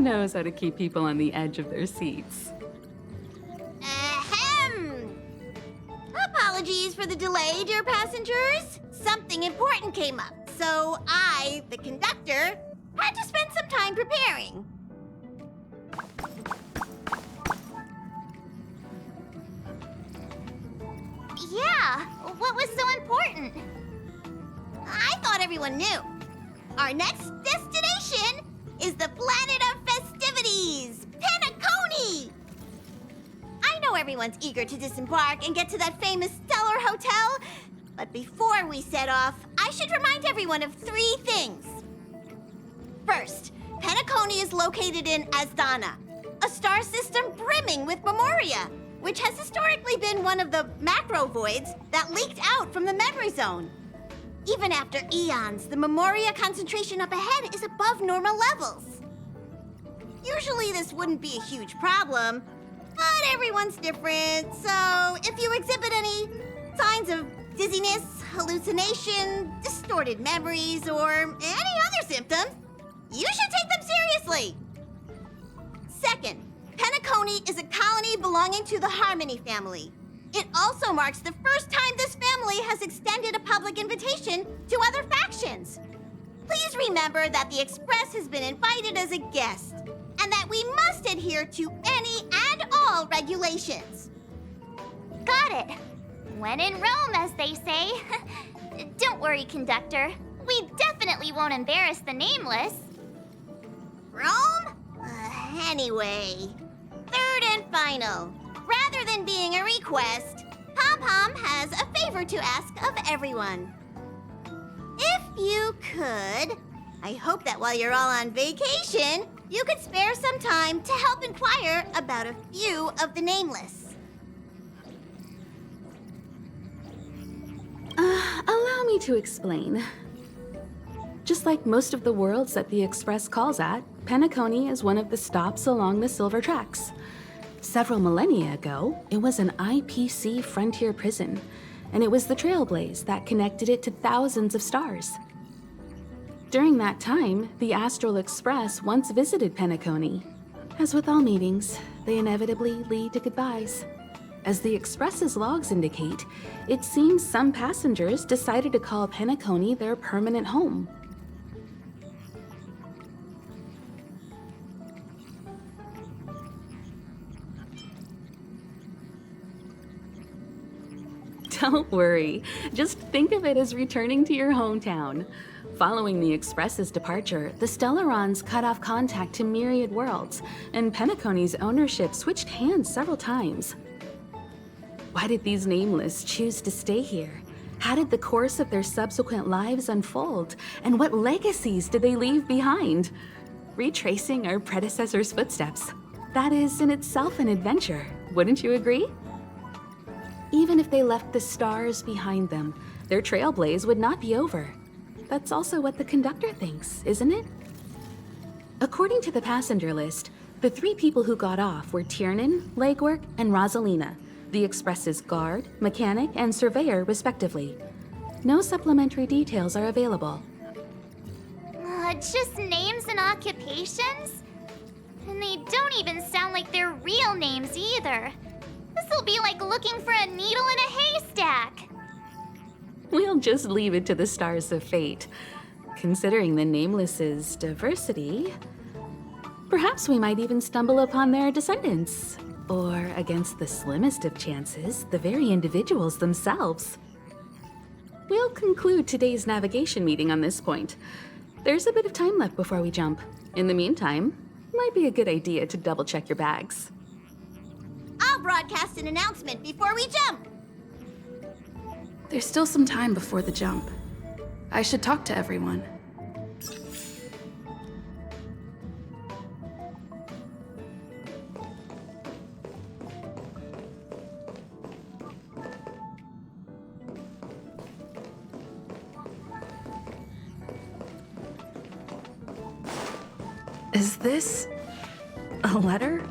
knows how to keep people on the edge of their seats. Ahem! Apologies for the delay, dear passengers. Something important came up, so I, the conductor, had to spend some time preparing. Yeah, what was so important? I thought everyone knew. Our next destination is the planet of festivities, Penacony! I know everyone's eager to disembark and get to that famous Stellar Hotel, but before we set off, I should remind everyone of 3 things. First, Penacony is located in Asdana, a star system brimming with memoria, which has historically been one of the macro voids that leaked out from the memory zone. Even after eons, the memoria concentration up ahead is above normal levels. Usually this wouldn't be a huge problem, but everyone's different, so if you exhibit any signs of dizziness, hallucination, distorted memories, or any other symptoms, you should take them seriously. Second, Penacony is a colony belonging to the Harmony family. It also marks the first time this family has extended a public invitation to other factions. Please remember that the Express has been invited as a guest, and that we must adhere to any and all regulations. Got it. When in Rome, as they say. Don't worry, conductor. We definitely won't embarrass the nameless. Rome? Anyway, third and final. Rather than being a request, Pom-Pom has a favor to ask of everyone. If you could, I hope that while you're all on vacation, you could spare some time to help inquire about a few of the nameless. Allow me to explain. Just like most of the worlds that the Express calls at, Penacony is one of the stops along the Silver Tracks. Several millennia ago, it was an IPC frontier prison, and it was the trailblaze that connected it to thousands of stars. During that time, the Astral Express once visited Penacony. As with all meetings, they inevitably lead to goodbyes. As the Express's logs indicate, it seems some passengers decided to call Penacony their permanent home. Don't worry, just think of it as returning to your hometown. Following the Express's departure, the Stellarons cut off contact to myriad worlds, and Penacony's ownership switched hands several times. Why did these nameless choose to stay here? How did the course of their subsequent lives unfold? And what legacies did they leave behind? Retracing our predecessors' footsteps. That is in itself an adventure, wouldn't you agree? Even if they left the stars behind them, their trailblaze would not be over. That's also what the conductor thinks, isn't it? According to the passenger list, the 3 people who got off were Tiernan, Legwork, and Rosalina, the Express's guard, mechanic, and surveyor, respectively. No supplementary details are available. Just names and occupations? And they don't even sound like their real names either. This'll be like looking for a needle in a haystack. We'll just leave it to the stars of fate. Considering the Nameless's diversity, perhaps we might even stumble upon their descendants. Or, against the slimmest of chances, the very individuals themselves. We'll conclude today's navigation meeting on this point. There's a bit of time left before we jump. In the meantime, might be a good idea to double-check your bags. I'll broadcast an announcement before we jump. There's still some time before the jump. I should talk to everyone. Is this a letter?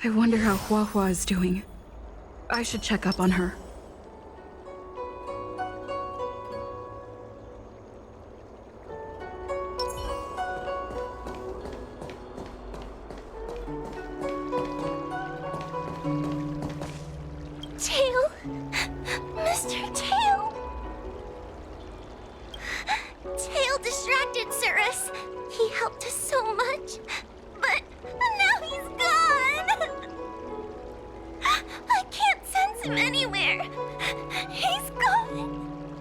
I wonder how Hua Hua is doing. I should check up on her. Tail! Mr. Tail! Tail distracted Cirrus. He helped us so much, but now he's gone! I can't sense him anywhere. He's gone.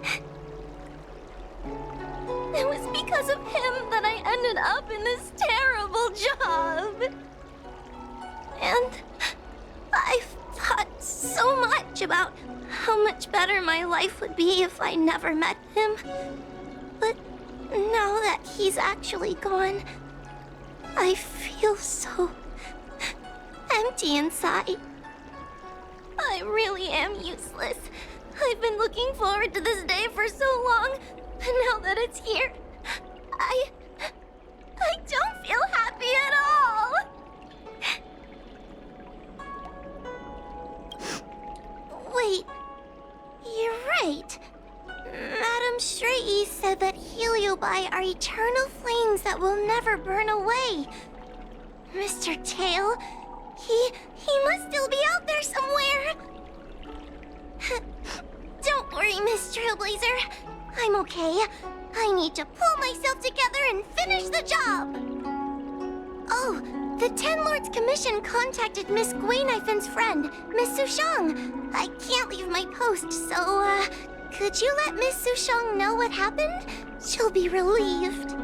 It was because of him that I ended up in this terrible job. And I've thought so much about how much better my life would be if I never met him. But now that he's actually gone, I feel so empty inside. I really am useless. I've been looking forward to this day for so long, and now that it's here, I don't feel happy at all. Wait, you're right. Madame Straighty said that Heliobi are eternal flames that will never burn away. Mr. Tail, he must still be out there somewhere. Don't worry, Miss Trailblazer. I'm okay. I need to pull myself together and finish the job. Oh, the Ten Lords Commission contacted Miss Guinaifin's friend, Miss Sushang. I can't leave my post, so, could you let Miss Sushang know what happened? She'll be relieved.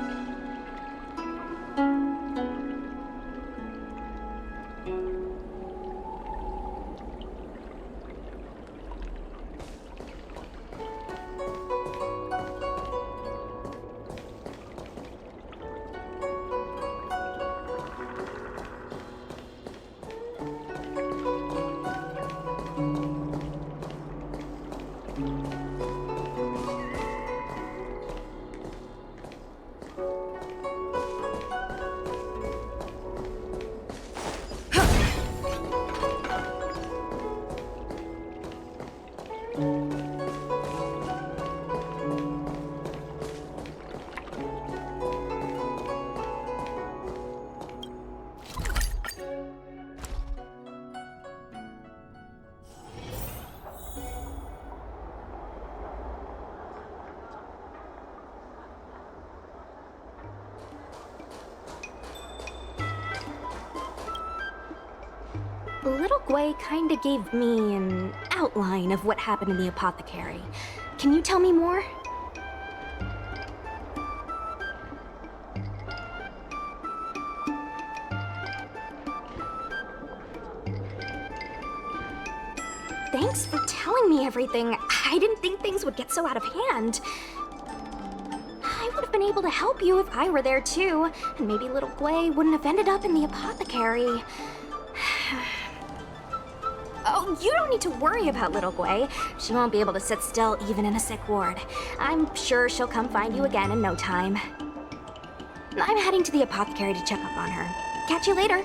Little Gwei kinda gave me an outline of what happened in the apothecary. Can you tell me more? Thanks for telling me everything. I didn't think things would get so out of hand. I would have been able to help you if I were there too, and maybe little Gwei wouldn't have ended up in the apothecary. Oh, you don't need to worry about little Gwei. She won't be able to sit still even in a sick ward. I'm sure she'll come find you again in no time. I'm heading to the apothecary to check up on her. Catch you later.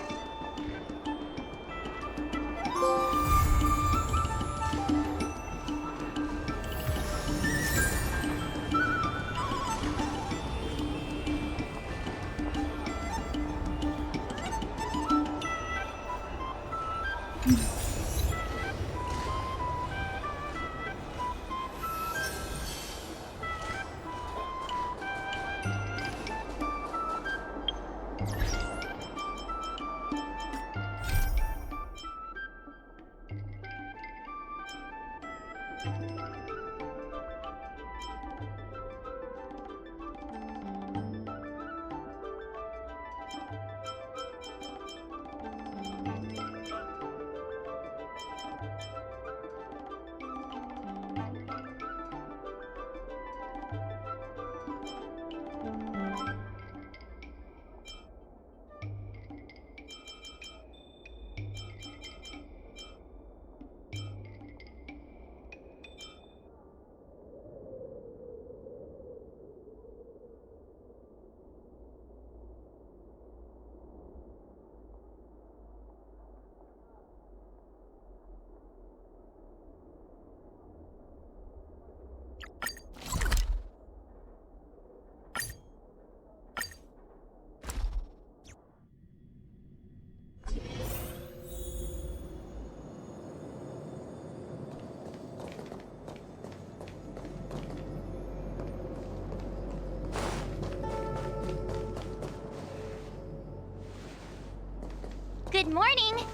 Good morning.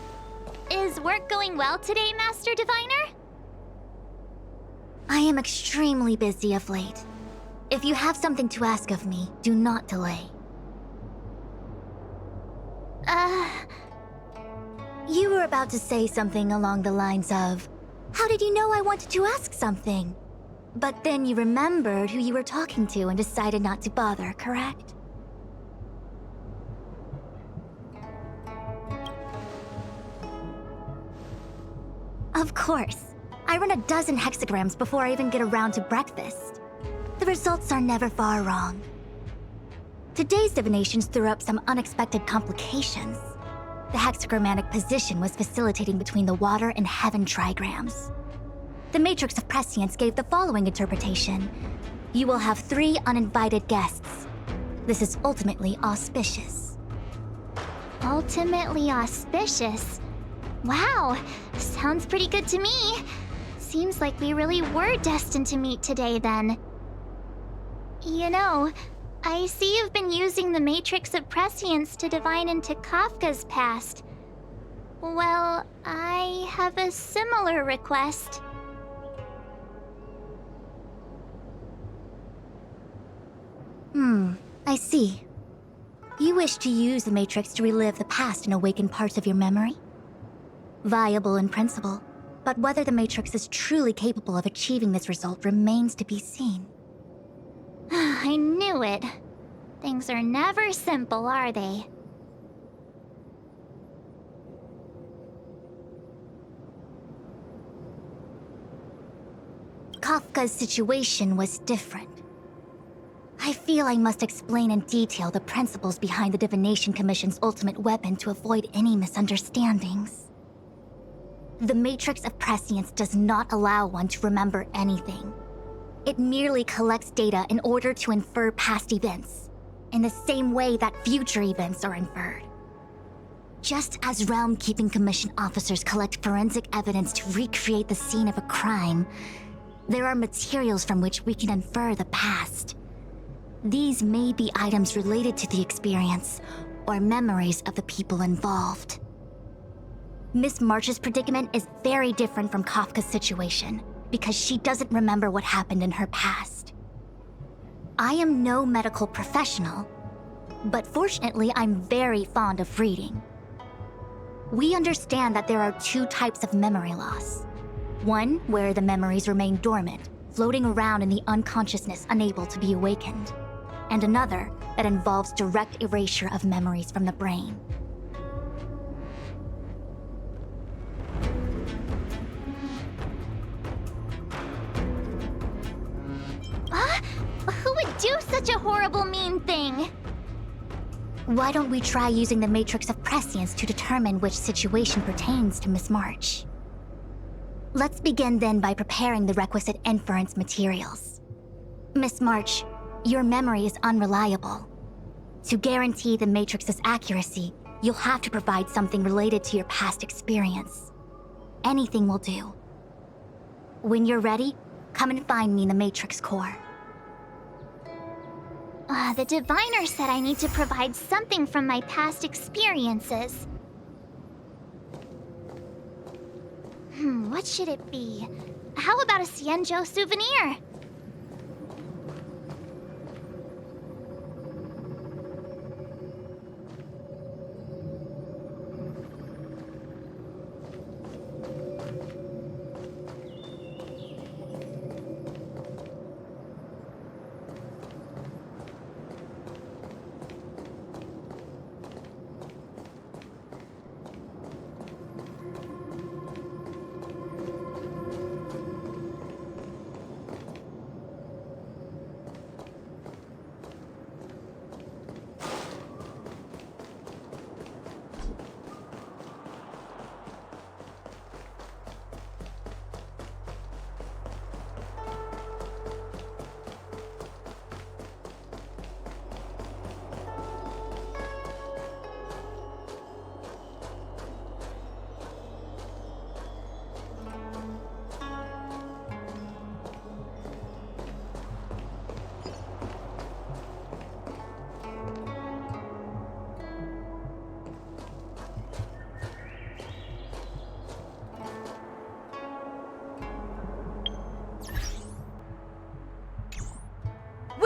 Is work going well today, Master Diviner? I am extremely busy of late. If you have something to ask of me, do not delay. You were about to say something along the lines of, "How did you know I wanted to ask something?" But then you remembered who you were talking to and decided not to bother, correct? Of course. I run a dozen hexagrams before I even get around to breakfast. The results are never far wrong. Today's divinations threw up some unexpected complications. The hexagrammatic position was facilitating between the water and heaven trigrams. The Matrix of Prescience gave the following interpretation. You will have 3 uninvited guests. This is ultimately auspicious. Ultimately auspicious. Wow, sounds pretty good to me. Seems like we really were destined to meet today then. You know, I see you've been using the Matrix of Prescience to divine into Kafka's past. Well, I have a similar request. I see. You wish to use the Matrix to relive the past and awaken parts of your memory? Viable in principle, but whether the Matrix is truly capable of achieving this result remains to be seen. I knew it. Things are never simple, are they? Kafka's situation was different. I feel I must explain in detail the principles behind the Divination Commission's ultimate weapon to avoid any misunderstandings. The Matrix of Prescience does not allow one to remember anything. It merely collects data in order to infer past events, in the same way that future events are inferred. Just as Realm-Keeping Commission officers collect forensic evidence to recreate the scene of a crime, there are materials from which we can infer the past. These may be items related to the experience, or memories of the people involved. Miss March's predicament is very different from Kafka's situation, because she doesn't remember what happened in her past. I am no medical professional, but fortunately I'm very fond of reading. We understand that there are 2 types of memory loss. One where the memories remain dormant, floating around in the unconsciousness unable to be awakened. And another that involves direct erasure of memories from the brain. Who would do such a horrible, mean thing? Why don't we try using the Matrix of Prescience to determine which situation pertains to Miss March? Let's begin then by preparing the requisite inference materials. Miss March, your memory is unreliable. To guarantee the Matrix's accuracy, you'll have to provide something related to your past experience. Anything will do. When you're ready, come and find me in the Matrix core. The diviner said I need to provide something from my past experiences. What should it be? How about a Xianzhou souvenir?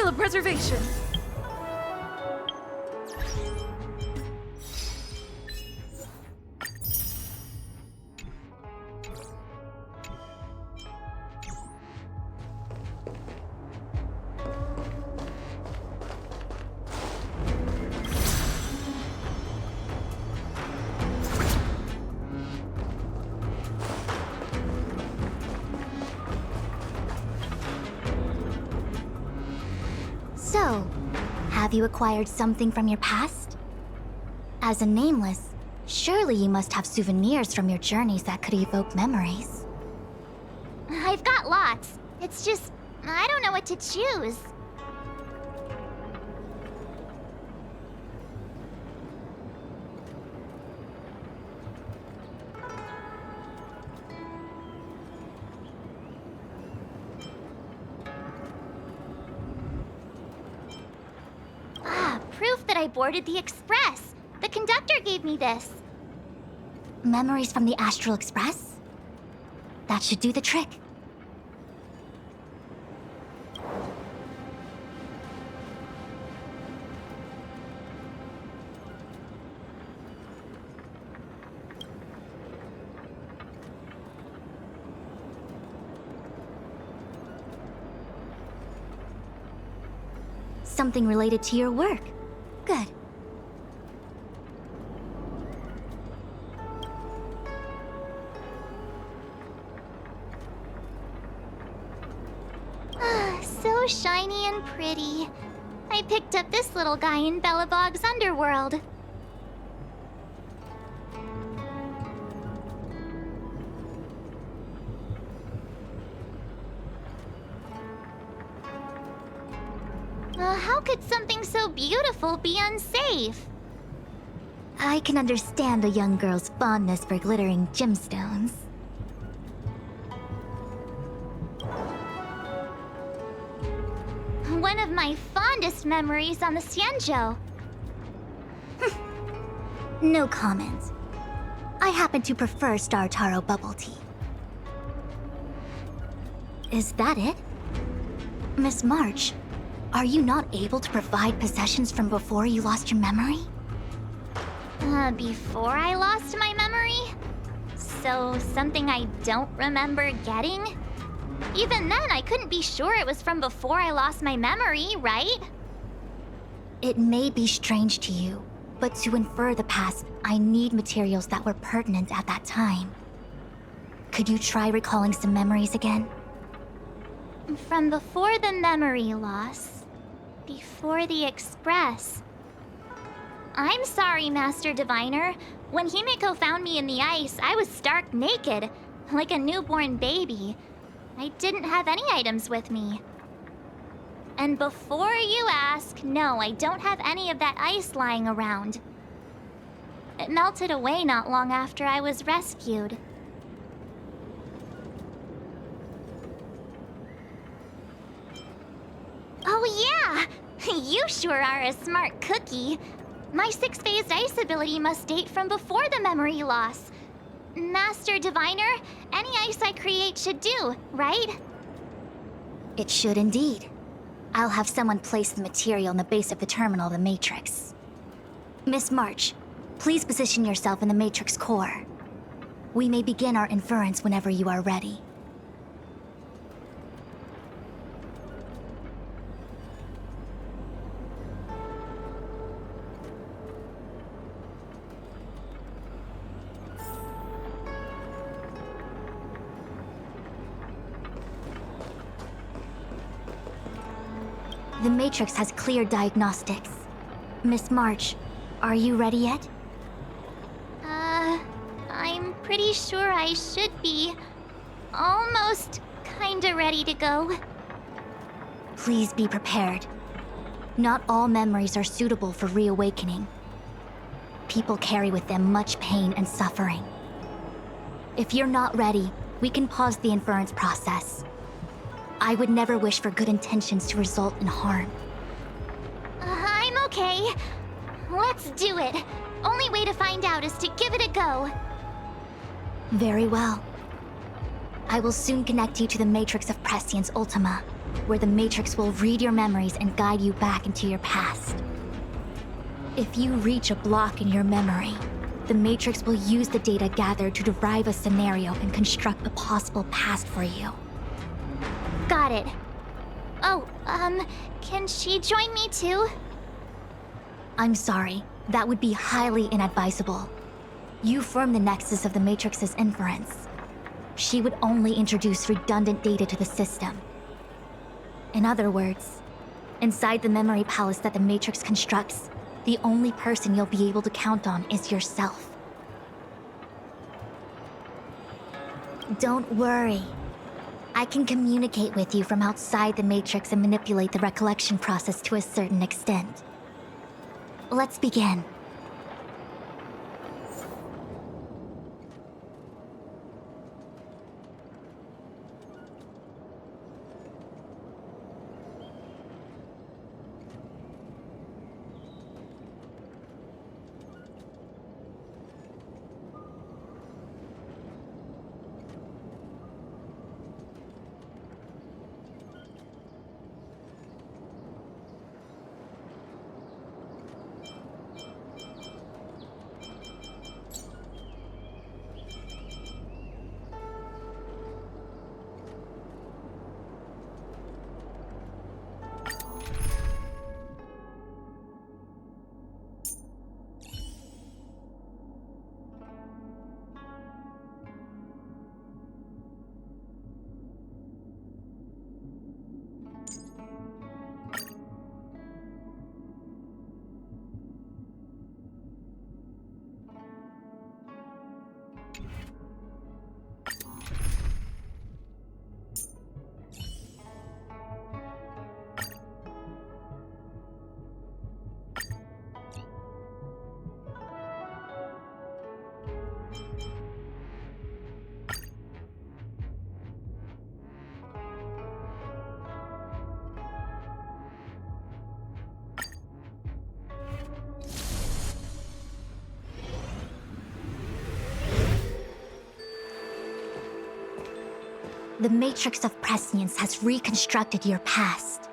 will of preservation. So, have you acquired something from your past? As a nameless, surely you must have souvenirs from your journeys that could evoke memories. I've got lots. It's just, I don't know what to choose. Proof that I boarded the express. The conductor gave me this. Memories from the Astral Express? That should do the trick. Something related to your work. Good. So shiny and pretty. I picked up this little guy in Belobog's underworld. How could something so beautiful be unsafe? I can understand a young girl's fondness for glittering gemstones. One of my fondest memories on the Xianzhou. No comment. I happen to prefer Star Taro bubble tea. Is that it? Miss March, are you not able to provide possessions from before you lost your memory? Before I lost my memory? So, something I don't remember getting? Even then, I couldn't be sure it was from before I lost my memory, right? It may be strange to you, but to infer the past, I need materials that were pertinent at that time. Could you try recalling some memories again? From before the memory loss. Before the Express. I'm sorry, Master Diviner. When Himeko found me in the ice, I was stark naked, like a newborn baby. I didn't have any items with me. And before you ask, no, I don't have any of that ice lying around. It melted away not long after I was rescued. Oh yeah! You sure are a smart cookie. My six-phased ice ability must date from before the memory loss. Master Diviner, any ice I create should do, right? It should indeed. I'll have someone place the material in the base of the terminal of the Matrix. Miss March, please position yourself in the Matrix core. We may begin our inference whenever you are ready. The Matrix has clear diagnostics. Miss March, are you ready yet? I'm pretty sure I should be almost kinda ready to go. Please be prepared. Not all memories are suitable for reawakening. People carry with them much pain and suffering. If you're not ready, we can pause the inference process. I would never wish for good intentions to result in harm. I'm okay. Let's do it. Only way to find out is to give it a go. Very well. I will soon connect you to the Matrix of Prescience Ultima. where the Matrix will read your memories and guide you back into your past. If you reach a block in your memory, the Matrix will use the data gathered to derive a scenario and construct a possible past for you. Got it. Oh, can she join me too? I'm sorry, that would be highly inadvisable. You form the nexus of the Matrix's inference. She would only introduce redundant data to the system. In other words, inside the memory palace that the Matrix constructs, the only person you'll be able to count on is yourself. Don't worry. I can communicate with you from outside the Matrix and manipulate the recollection process to a certain extent. Let's begin. The Matrix of Prescience has reconstructed your past.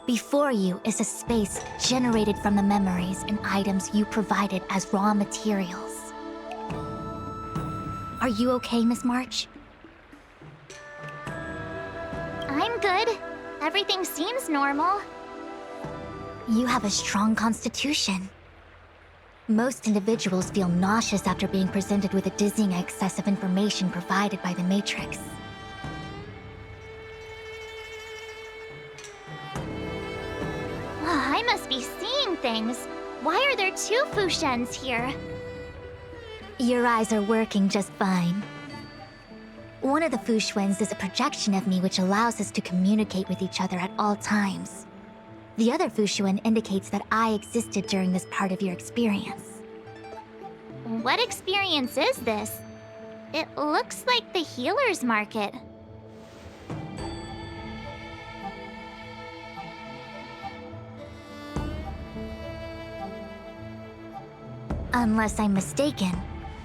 Before you is a space generated from the memories and items you provided as raw materials. Are you okay, Miss March? I'm good. Everything seems normal. You have a strong constitution. Most individuals feel nauseous after being presented with a dizzying excess of information provided by the Matrix. I must be seeing things. Why are there two Fushens here? Your eyes are working just fine. One of the Fushwens is a projection of me which allows us to communicate with each other at all times. The other Fushuen indicates that I existed during this part of your experience. What experience is this? It looks like the healer's market. Unless I'm mistaken,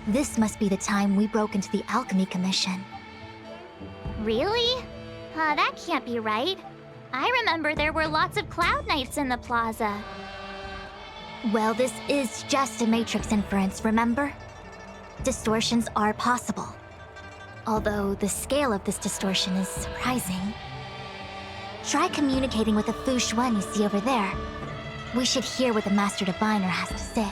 this must be the time we broke into the Alchemy Commission. Really? That can't be right. I remember there were lots of Cloud Knights in the plaza. Well, this is just a Matrix inference, remember? Distortions are possible. Although the scale of this distortion is surprising. Try communicating with the Fushuen you see over there. We should hear what the Master Diviner has to say.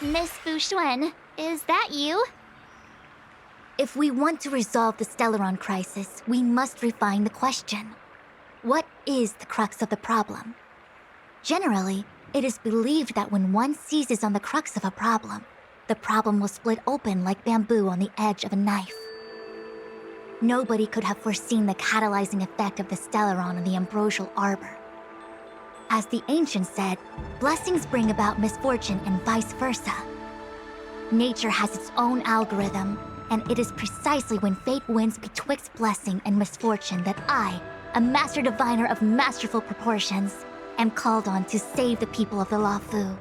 Miss Fushuen, is that you? If we want to resolve the Stellaron crisis, we must refine the question. What is the crux of the problem? Generally, it is believed that when one seizes on the crux of a problem, the problem will split open like bamboo on the edge of a knife. Nobody could have foreseen the catalyzing effect of the Stellaron on the ambrosial arbor. As the ancients said, blessings bring about misfortune and vice versa. Nature has its own algorithm, And it is precisely when fate wins betwixt blessing and misfortune that I, a master diviner of masterful proportions, am called on to save the people of the Lafu.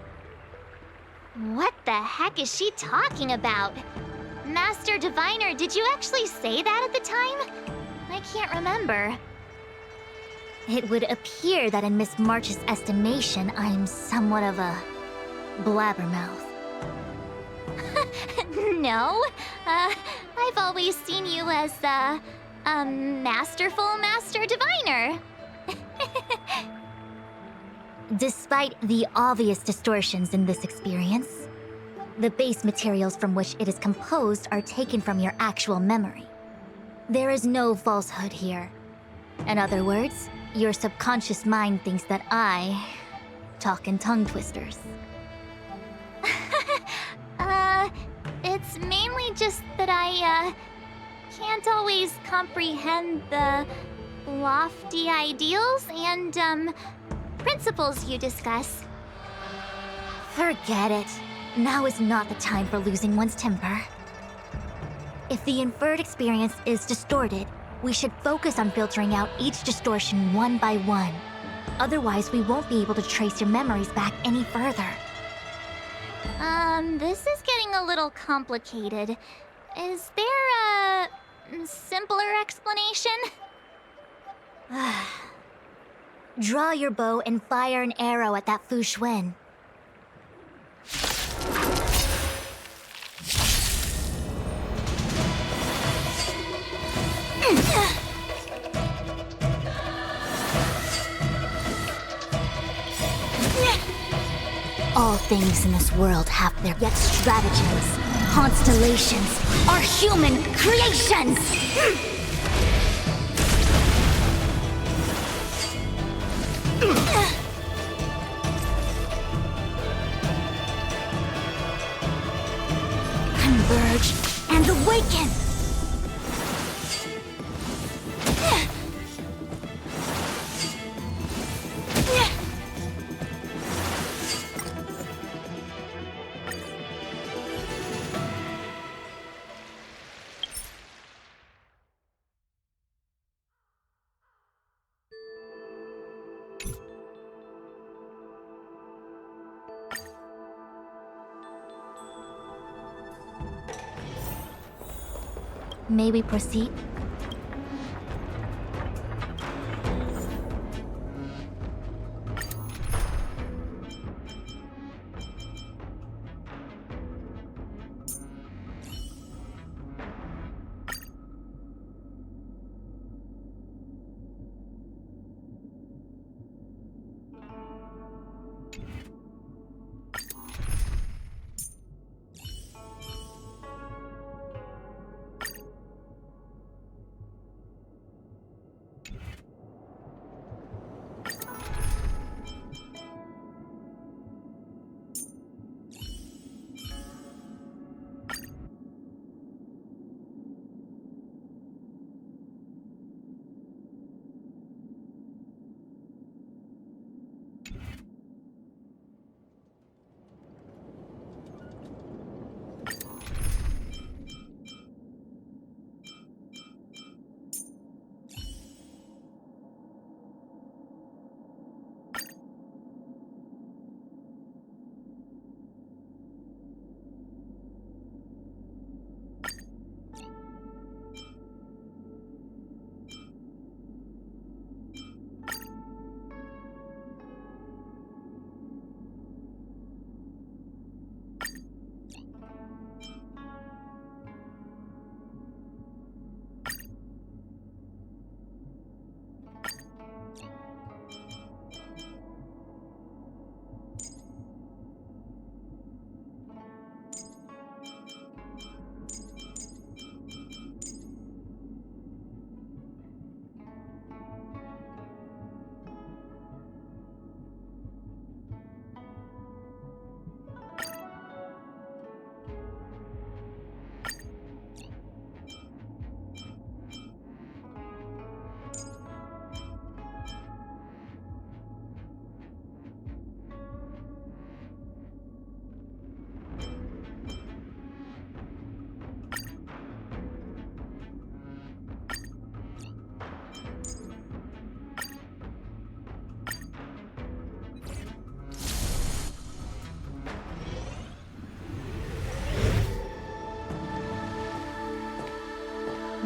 What the heck is she talking about? Master Diviner, did you actually say that at the time? I can't remember. It would appear that in Miss March's estimation, I'm somewhat of a blabbermouth. No, I've always seen you as a masterful Master Diviner. Despite the obvious distortions in this experience, the base materials from which it is composed are taken from your actual memory. There is no falsehood here. In other words, your subconscious mind thinks that I talk in tongue twisters. It's mainly just that I, can't always comprehend the lofty ideals and, principles you discuss. Forget it. Now is not the time for losing one's temper. If the inferred experience is distorted, we should focus on filtering out each distortion one by one. Otherwise, we won't be able to trace your memories back any further. This is getting a little complicated. Is there a simpler explanation? Draw your bow and fire an arrow at that Fu Xuan. All things in this world have their yet stratagems. Constellations are human creations! Converge and awaken! May we proceed?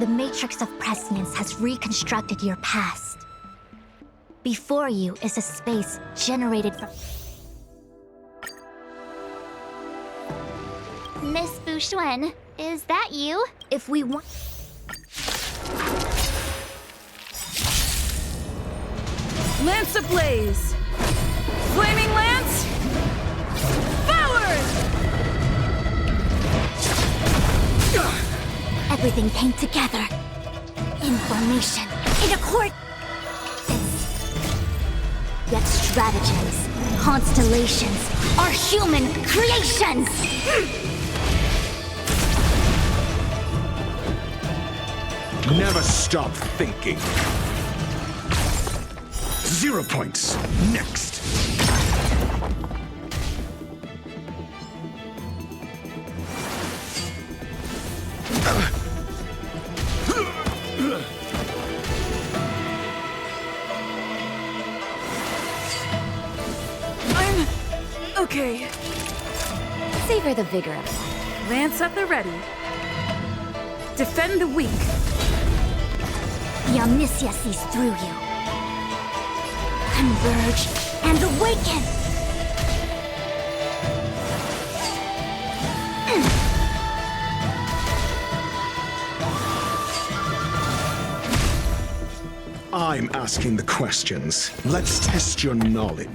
The matrix of prescience has reconstructed your past. Before you is a space generated from... Miss Bushuen, is that you? If we want... Lance ablaze! Flaming lance! Forward! Everything came together. In formation. In accord. Yet stratagems, constellations, are human creations! Never stop thinking. 0 points. Next. I'm... okay. Savor the vigor of life. Lance at the ready. Defend the weak. The omniscia sees through you. Converge and awaken! I'm asking the questions. Let's test your knowledge.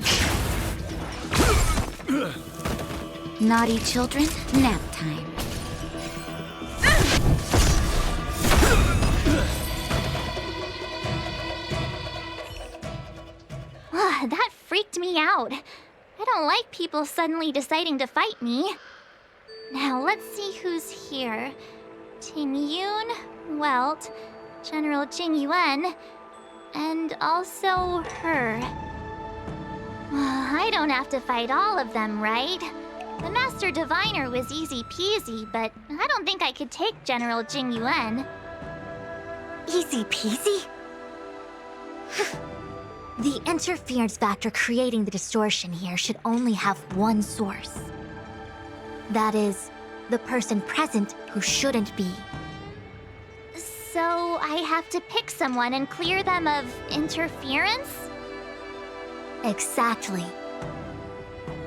Naughty children, nap time. That freaked me out. I don't like people suddenly deciding to fight me. Now let's see who's here. Ting Yun, Welt, General Jing Yuan, and also her. I don't have to fight all of them, right? The Master Diviner was easy peasy, but I don't think I could take General Jing Yuan. Easy peasy? The interference factor creating the distortion here should only have one source. That is, the person present who shouldn't be. So I have to pick someone and clear them of interference? Exactly.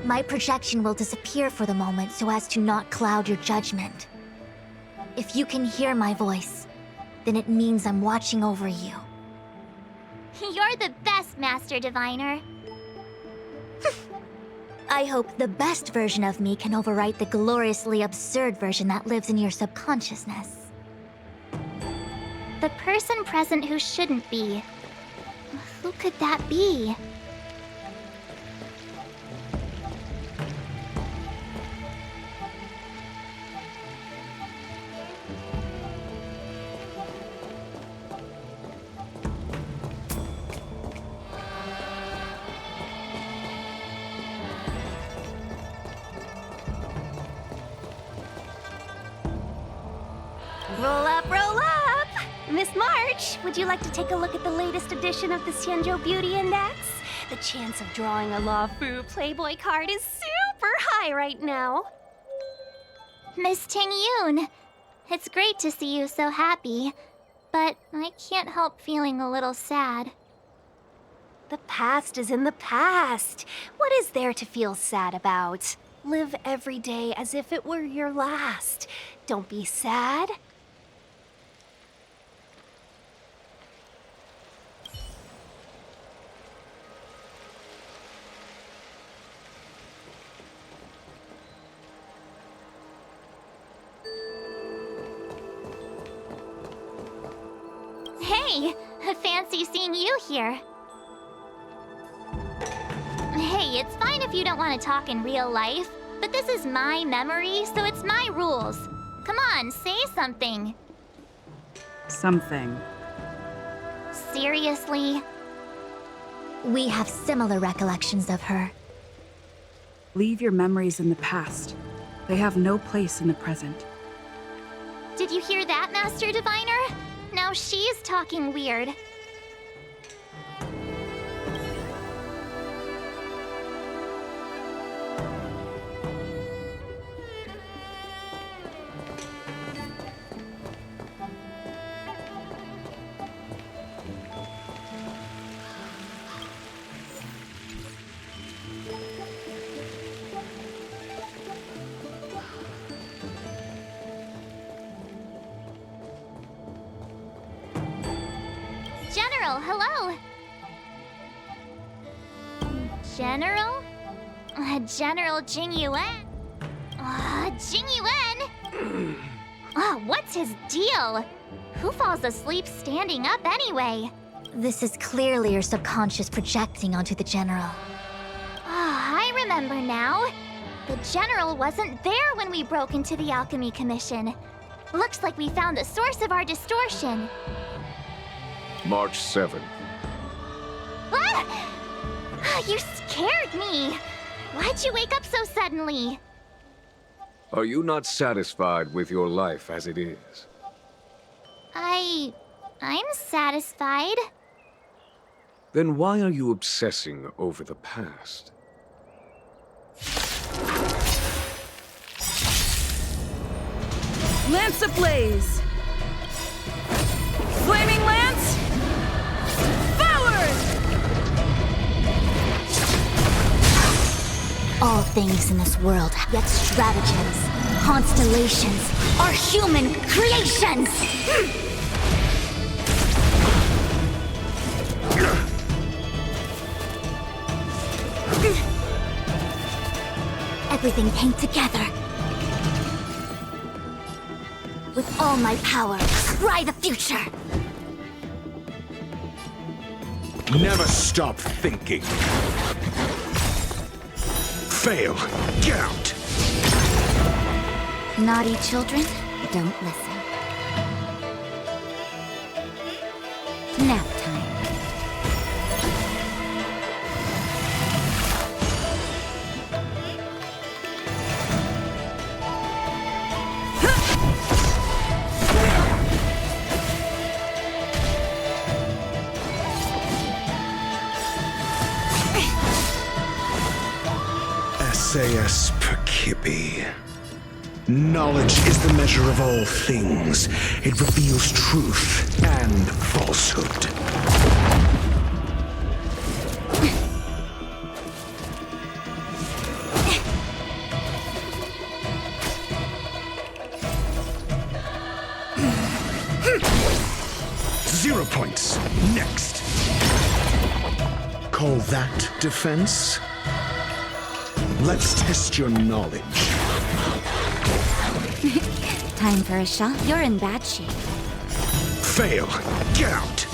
My projection will disappear for the moment so as to not cloud your judgment. If you can hear my voice, then it means I'm watching over you. You're the best, Master Diviner. I hope the best version of me can overwrite the gloriously absurd version that lives in your subconsciousness. The person present who shouldn't be. Who could that be? Roll up, roll up! Miss March, would you like to take a look at the latest edition of the Xianzhou Beauty Index? The chance of drawing a Luofu Playboy card is super high right now. Miss Ting Yun, it's great to see you so happy, but I can't help feeling a little sad. The past is in the past. What is there to feel sad about? Live every day as if it were your last. Don't be sad. Hey, fancy seeing you here. Hey, it's fine if you don't want to talk in real life, but this is my memory, so it's my rules. Come on, say something. Something. Seriously? We have similar recollections of her. Leave your memories in the past. They have no place in the present. Did you hear that, Master Diviner? Now she's talking weird. hello. General? General Jing Yuan? Jing Yuan? What's his deal? Who falls asleep standing up anyway? This is clearly your subconscious projecting onto the General. I remember now. The General wasn't there when we broke into the Alchemy Commission. Looks like we found the source of our distortion. March 7th. Ah! You scared me. Why'd you wake up so suddenly? Are you not satisfied with your life as it is? I'm satisfied. Then why are you obsessing over the past? Lance ablaze! Flaming lance! Forward! All things in this world, yet stratagems, constellations, are human creations! Everything came together. With all my power, try the future! Never stop thinking. Fail. Get out. Naughty children, don't listen. Nap time. SAS Perkibi. Knowledge is the measure of all things. It reveals truth and falsehood. Zero points. Next. Call that defense? Let's test your knowledge. Time for a shot? You're in bad shape. Fail. Get out.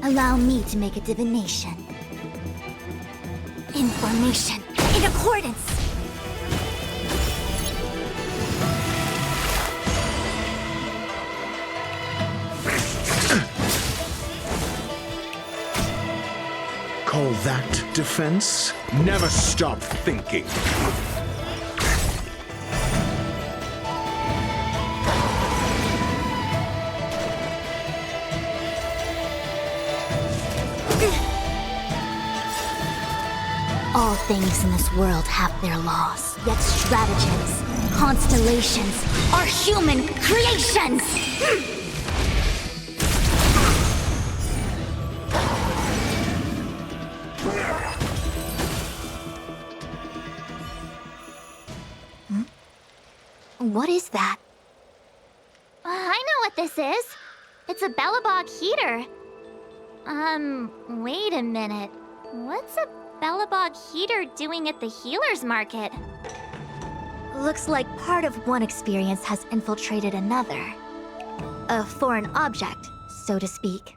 Allow me to make a divination. Information in accordance. Call that defense? Never stop thinking. All things in this world have their laws, yet stratagems, constellations, are human creations! What is that? I know what this is. It's a Bellabog heater. Wait a minute. What's a Bellabog heater doing at the healer's market? Looks like part of one experience has infiltrated another. A foreign object, so to speak.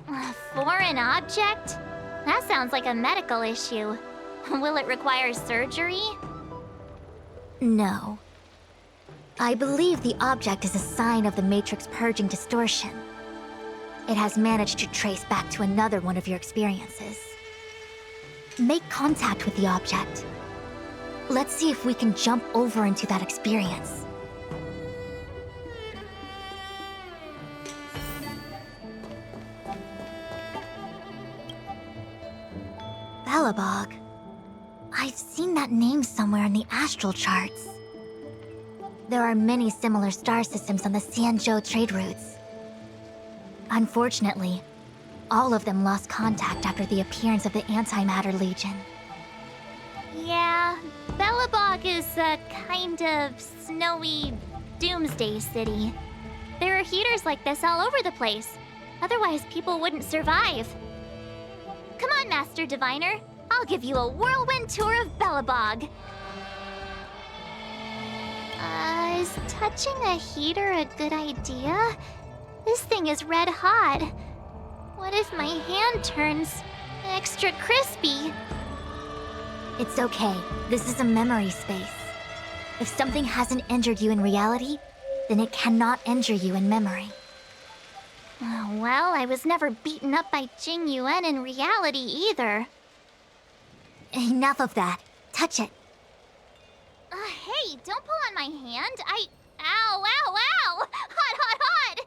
A foreign object? That sounds like a medical issue. Will it require surgery? No. I believe the object is a sign of the Matrix purging distortion. It has managed to trace back to another one of your experiences. Make contact with the object. Let's see if we can jump over into that experience. Bellabog. I've seen that name somewhere in the astral charts. There are many similar star systems on the Sanzhou trade routes. Unfortunately, all of them lost contact after the appearance of the Antimatter Legion. Yeah, Belobog is a kind of snowy doomsday city. There are heaters like this all over the place. Otherwise, people wouldn't survive. Come on, Master Diviner. I'll give you a whirlwind tour of Belobog. Is touching a heater a good idea? This thing is red hot. What if my hand turns extra crispy? It's okay. This is a memory space. If something hasn't injured you in reality, then it cannot injure you in memory. Oh, well, I was never beaten up by Jing Yuan in reality either. Enough of that. Touch it. Hey, don't pull on my hand. Ow, ow, ow! Hot, hot, hot!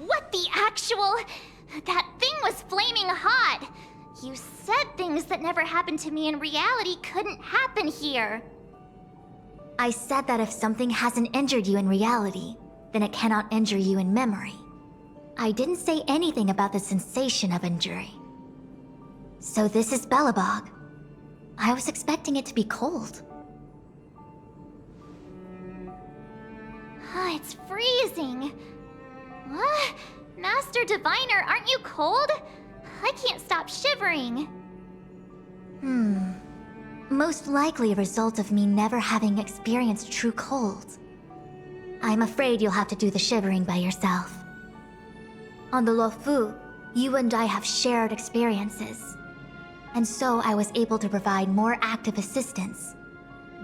What the actual... That thing was flaming hot! You said things that never happened to me in reality couldn't happen here. I said that if something hasn't injured you in reality, then it cannot injure you in memory. I didn't say anything about the sensation of injury. So this is Belobog. I was expecting it to be cold. It's freezing. What? Master Diviner, aren't you cold? I can't stop shivering. Most likely a result of me never having experienced true cold. I'm afraid you'll have to do the shivering by yourself. On the Luofu, you and I have shared experiences. And so I was able to provide more active assistance.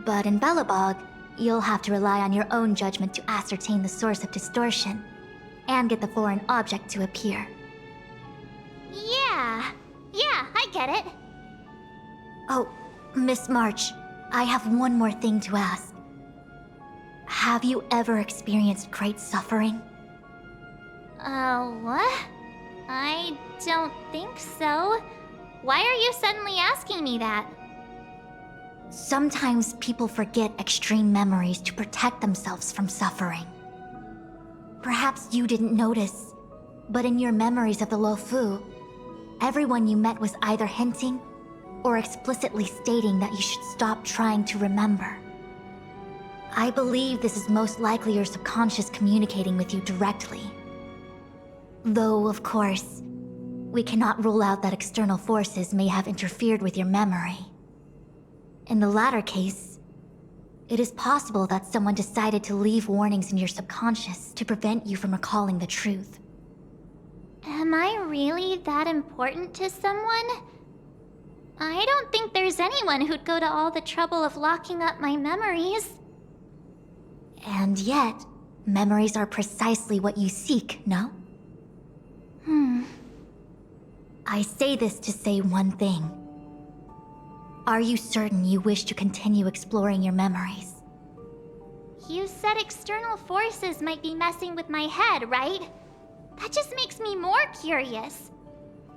But in Belobog, you'll have to rely on your own judgment to ascertain the source of distortion, and get the foreign object to appear. Yeah, I get it. Oh, Miss March, I have one more thing to ask. Have you ever experienced great suffering? What? I don't think so. Why are you suddenly asking me that? Sometimes people forget extreme memories to protect themselves from suffering. Perhaps you didn't notice, but in your memories of the Luofu, everyone you met was either hinting or explicitly stating that you should stop trying to remember. I believe this is most likely your subconscious communicating with you directly. Though, of course, we cannot rule out that external forces may have interfered with your memory. In the latter case, it is possible that someone decided to leave warnings in your subconscious to prevent you from recalling the truth. Am I really that important to someone? I don't think there's anyone who'd go to all the trouble of locking up my memories. And yet, memories are precisely what you seek, no? I say this to say one thing. Are you certain you wish to continue exploring your memories? You said external forces might be messing with my head, right? That just makes me more curious.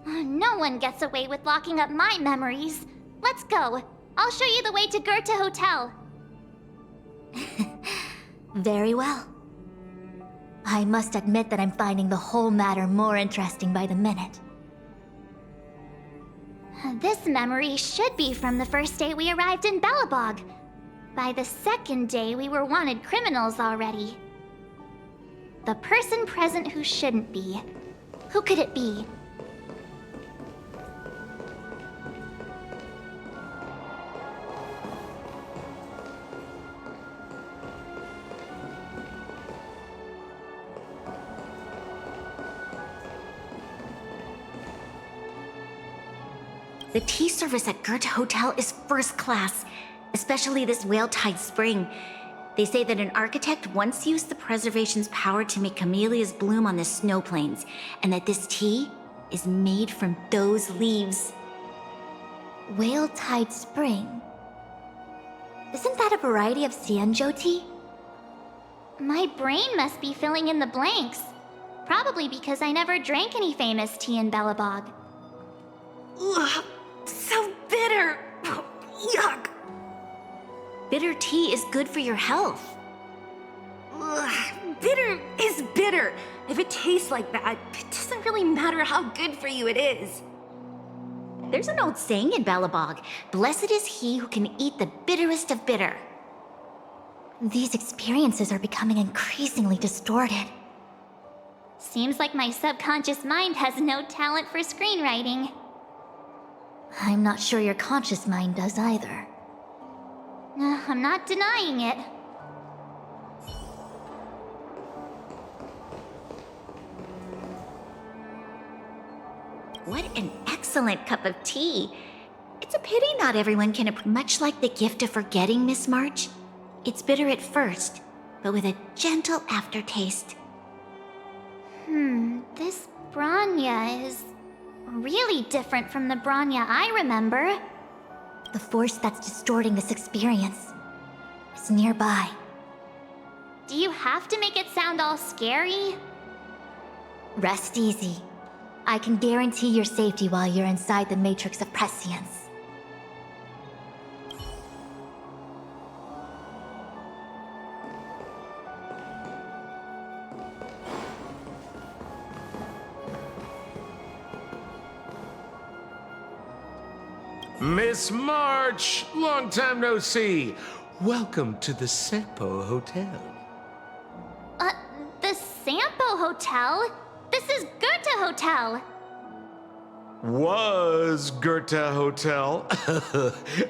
No one gets away with locking up my memories. Let's go. I'll show you the way to Goethe Hotel. Very well. I must admit that I'm finding the whole matter more interesting by the minute. This memory should be from the first day we arrived in Belobog. By the second day, we were wanted criminals already. The person present who shouldn't be. Who could it be? The tea service at Goethe Hotel is first class, especially this Whale-Tide Spring. They say that an architect once used the preservation's power to make camellias bloom on the snow plains, and that this tea is made from those leaves. Whale-Tide Spring? Isn't that a variety of Xianzhou tea? My brain must be filling in the blanks. Probably because I never drank any famous tea in Belobog. Ugh, so bitter! Yuck! Bitter tea is good for your health. Ugh, bitter is bitter. If it tastes like that, it doesn't really matter how good for you it is. There's an old saying in Balabog, blessed is he who can eat the bitterest of bitter. These experiences are becoming increasingly distorted. Seems like my subconscious mind has no talent for screenwriting. I'm not sure your conscious mind does either. I'm not denying it. What an excellent cup of tea. It's a pity not everyone can much like the gift of forgetting, Miss March. It's bitter at first, but with a gentle aftertaste. This Bronya is really different from the Bronya I remember. The force that's distorting this experience is nearby. Do you have to make it sound all scary? Rest easy. I can guarantee your safety while you're inside the Matrix of Prescience. Miss March, long time no see. Welcome to the Sampo Hotel. The Sampo Hotel? This is Goethe Hotel! Was Goethe Hotel.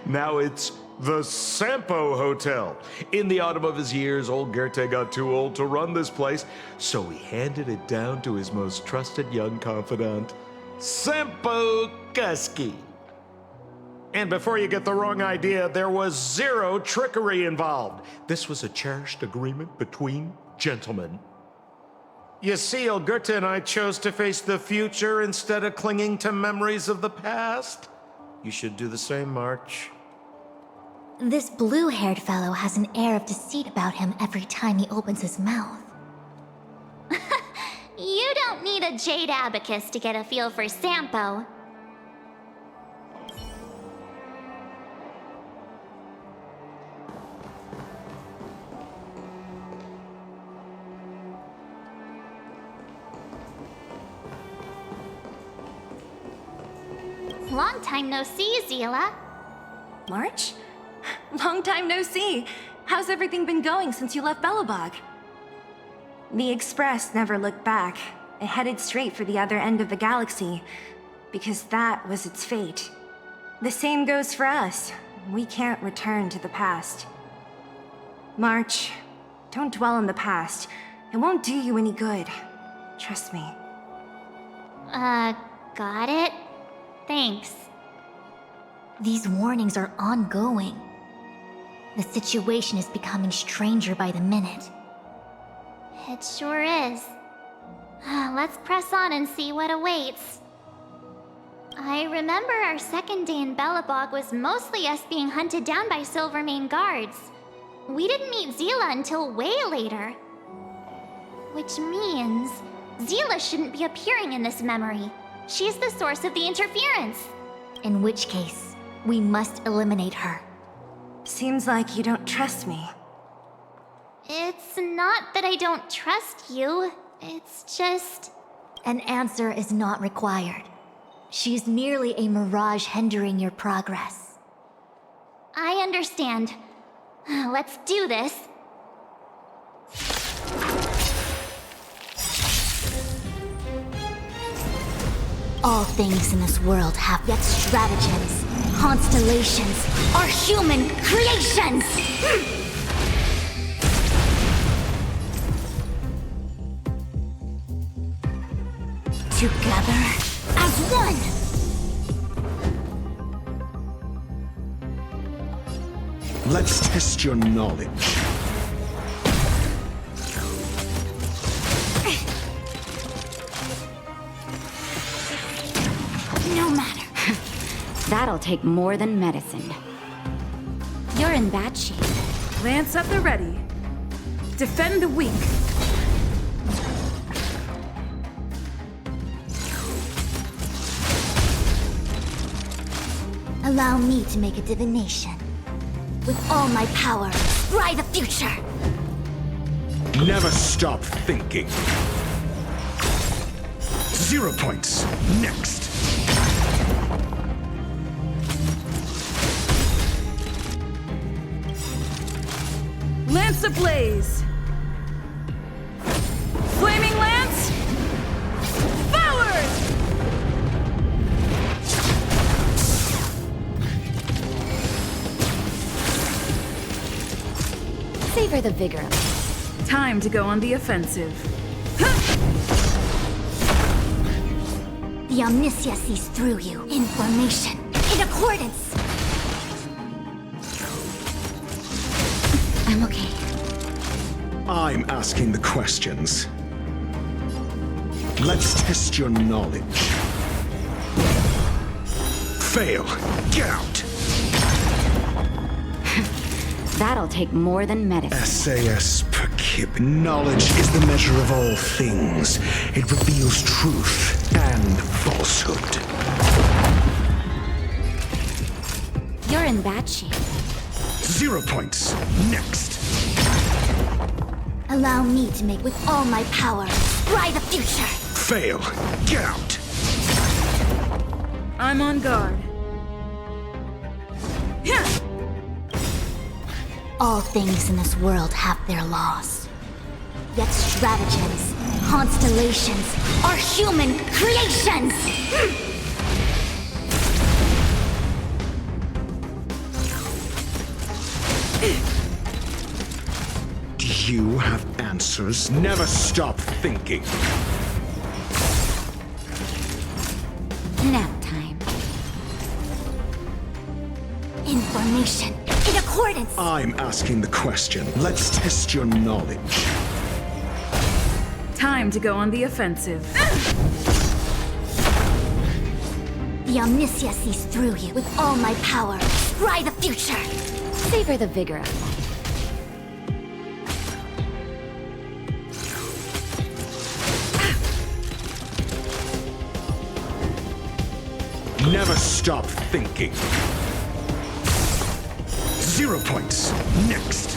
Now it's the Sampo Hotel. In the autumn of his years, old Goethe got too old to run this place, so he handed it down to his most trusted young confidant, Sampo Kuski. And before you get the wrong idea, there was zero trickery involved. This was a cherished agreement between gentlemen. You see, old Goethe and I chose to face the future instead of clinging to memories of the past. You should do the same, March. This blue-haired fellow has an air of deceit about him every time he opens his mouth. You don't need a jade abacus to get a feel for Sampo. Long time no see, Zila. March? Long time no see. How's everything been going since you left Belobog? The Express never looked back. It headed straight for the other end of the galaxy, because that was its fate. The same goes for us. We can't return to the past. March, don't dwell on the past. It won't do you any good. Trust me. Got it? Thanks. These warnings are ongoing. The situation is becoming stranger by the minute. It sure is. Let's press on and see what awaits. I remember our second day in Belobog was mostly us being hunted down by Silvermane guards. We didn't meet Zila until way later. Which means Zila shouldn't be appearing in this memory. She's the source of the interference. In which case, we must eliminate her. Seems like you don't trust me. It's not that I don't trust you. It's just... An answer is not required. She's merely a mirage hindering your progress. I understand. Let's do this. All things in this world have yet stratagems, constellations, are human creations! Together as one! Let's test your knowledge. No matter. That'll take more than medicine. You're in bad shape. Lance at the ready. Defend the weak. Allow me to make a divination. With all my power, scry the future! Never stop thinking. 0 points. Next. Lance ablaze! Flaming lance! Forward! Savor the vigor. Time to go on the offensive. The Omniscia sees through you. In formation. In accordance. I'm okay. I'm asking the questions. Let's test your knowledge. Fail. Get out. That'll take more than medicine. SAS per kib. Knowledge is the measure of all things. It reveals truth and falsehood. You're in bad shape. 0 points. Next. Allow me to make with all my power. Scry the future. Fail. Get out. I'm on guard. All things in this world have their laws. Yet stratagems, constellations, are human creations! Do you have answers? Never stop thinking. Nap time. Information, in accordance! I'm asking the question. Let's test your knowledge. Time to go on the offensive. The Omniscia sees through you with all my power. Scry the future! Savor the vigor of life. Never stop thinking. 0 points. Next.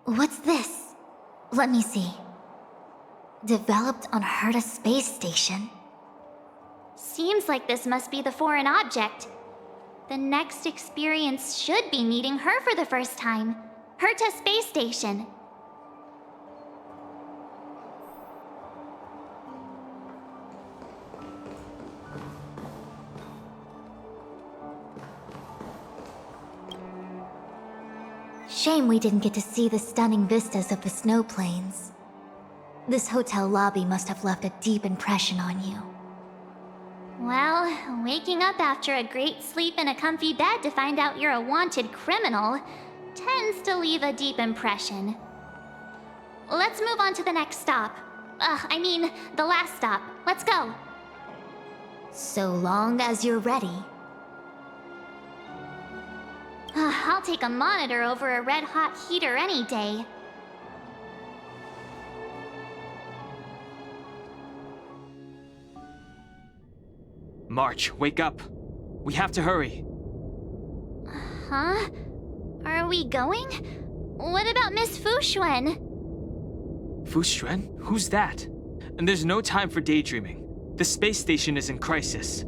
What's this? Let me see. Developed on Herta Space Station. Seems like this must be the foreign object. The next experience should be meeting her for the first time. Herta Space Station. Shame we didn't get to see the stunning vistas of the snow plains. This hotel lobby must have left a deep impression on you. Well, waking up after a great sleep in a comfy bed to find out you're a wanted criminal tends to leave a deep impression. Let's move on to the next stop. The last stop. Let's go. So long as you're ready. I'll take a monitor over a red-hot heater any day. March, wake up. We have to hurry. Huh? Are we going? What about Miss Fuxuan? Fuxuan? Who's that? And there's no time for daydreaming. The space station is in crisis.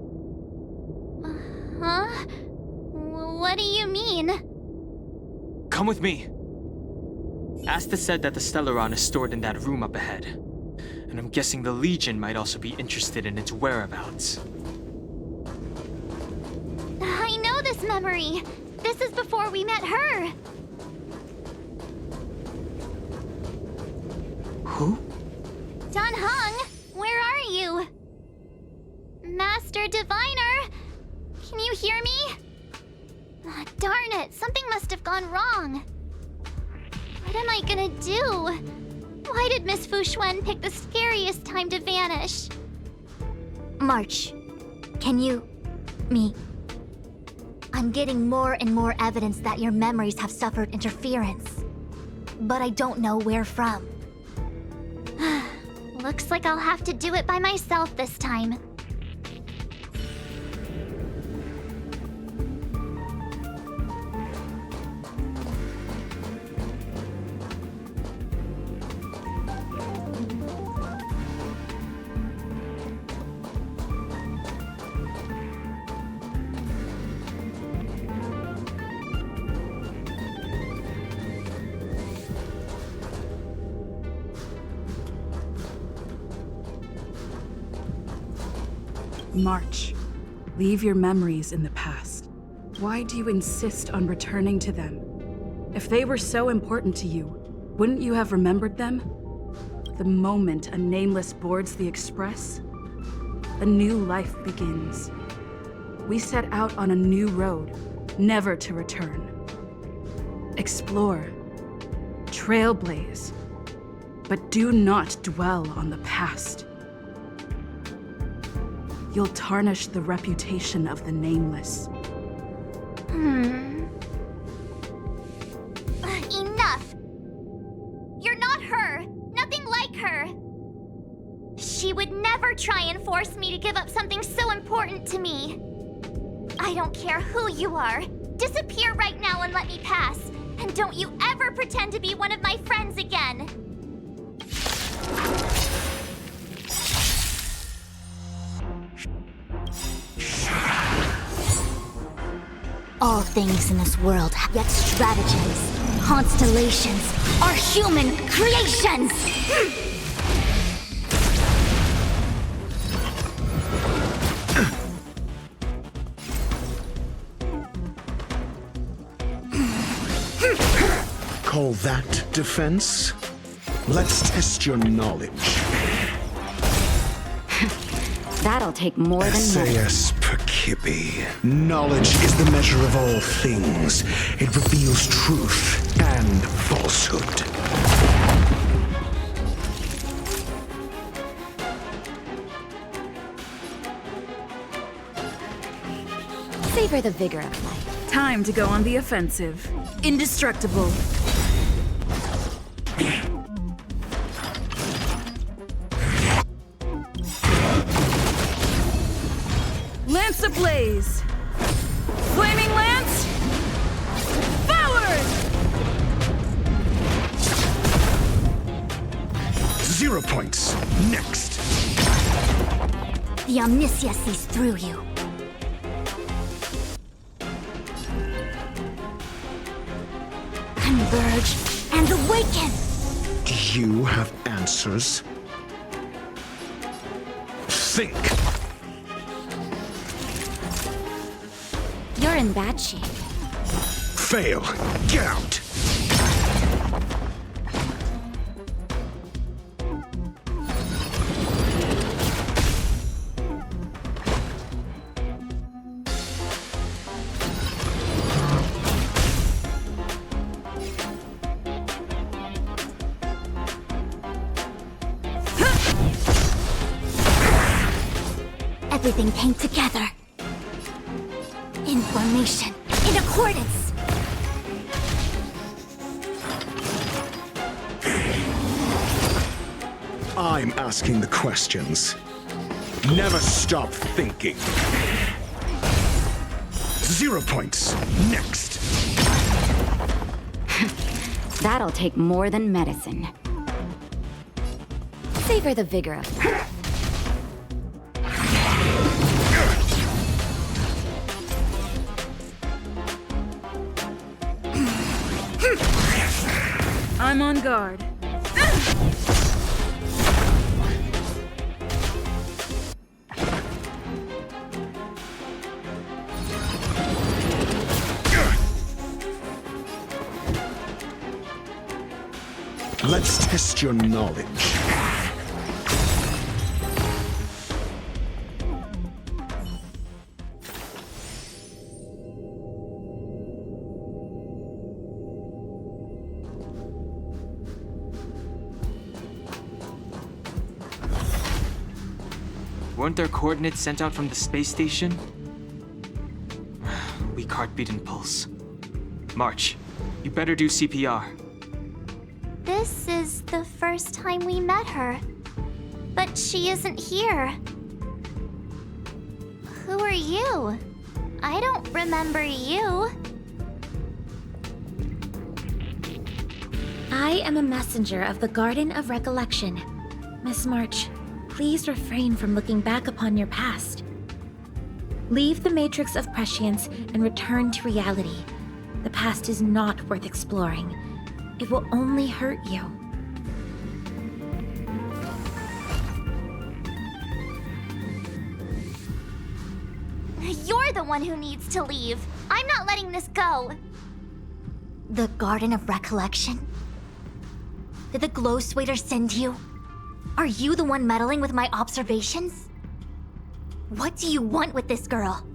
Huh? What do you mean? Come with me. Asta said that the Stellaron is stored in that room up ahead. And I'm guessing the Legion might also be interested in its whereabouts. I know this memory. This is before we met her. Who? Dan Heng, where are you? Master Diviner, can you hear me? Darn it, something must have gone wrong. What am I gonna do? Why did Miss Fuxuan pick the scariest time to vanish? March, can you... me... I'm getting more and more evidence that your memories have suffered interference. But I don't know where from. Looks like I'll have to do it by myself this time. March, leave your memories in the past. Why do you insist on returning to them? If they were so important to you, wouldn't you have remembered them? The moment a nameless boards the express, a new life begins. We set out on a new road, never to return. Explore, trailblaze, but do not dwell on the past. You'll tarnish the reputation of the nameless. Enough! You're not her! Nothing like her! She would never try and force me to give up something so important to me. I don't care who you are. Disappear right now and let me pass. And don't you ever pretend to be one of my friends again. All things in this world have yet stratagems, constellations, are human creations! Call that defense? Let's test your knowledge. That'll take more than S.A.S. Perkibi. Knowledge is the measure of all things. It reveals truth and falsehood. Savor the vigor of life. Time to go on the offensive. Indestructible. Lance ablaze! Flaming lance! Forward! 0 points. Next. The Omniscia sees through you. Converge and awaken! Do you have answers? Think! You're in bad shape. Fail! Get out! Everything came together. In formation, in accordance. I'm asking the questions. Never stop thinking. 0 points. Next. That'll take more than medicine. Savor the vigor of life. I'm on guard. Let's test your knowledge. Weren't there coordinates sent out from the space station? Weak heartbeat and pulse. March, you better do CPR. This is the first time we met her. But she isn't here. Who are you? I don't remember you. I am a messenger of the Garden of Recollection. Miss March, please refrain from looking back upon your past. Leave the matrix of prescience and return to reality. The past is not worth exploring. It will only hurt you. one who needs to leave. I'm not letting this go. The Garden of Recollection? Did the Glow Swader send you? Are you the one meddling with my observations? What do you want with this girl?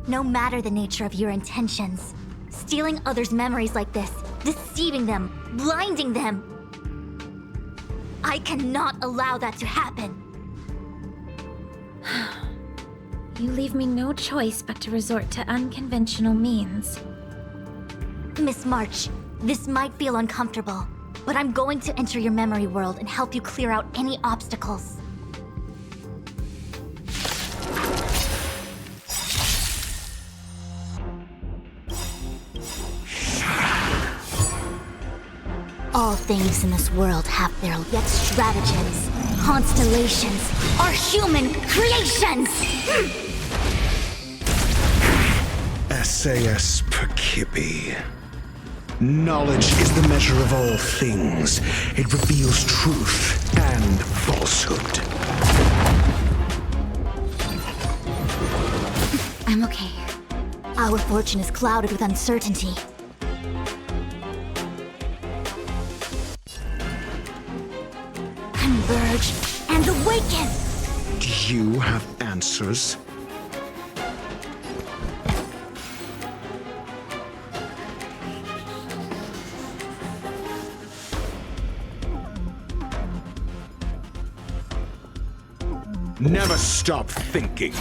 No matter the nature of your intentions, stealing others' memories like this, deceiving them, blinding them, I cannot allow that to happen. You leave me no choice but to resort to unconventional means. Miss March, this might feel uncomfortable, but I'm going to enter your memory world and help you clear out any obstacles. All things in this world have their yet stratagems, constellations, are human creations! SAS Parque. Knowledge is the measure of all things. It reveals truth and falsehood. I'm okay. Our fortune is clouded with uncertainty. Converge and awaken! Do you have answers? Never stop thinking.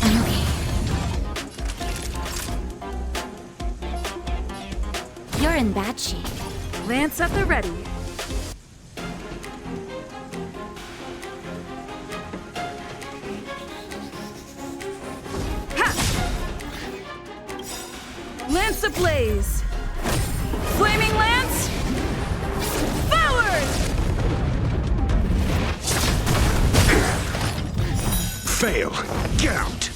I'm okay. You're in bad shape. Lance at the ready. Lance ablaze! Flaming Lance! Forward! Fail. Get out.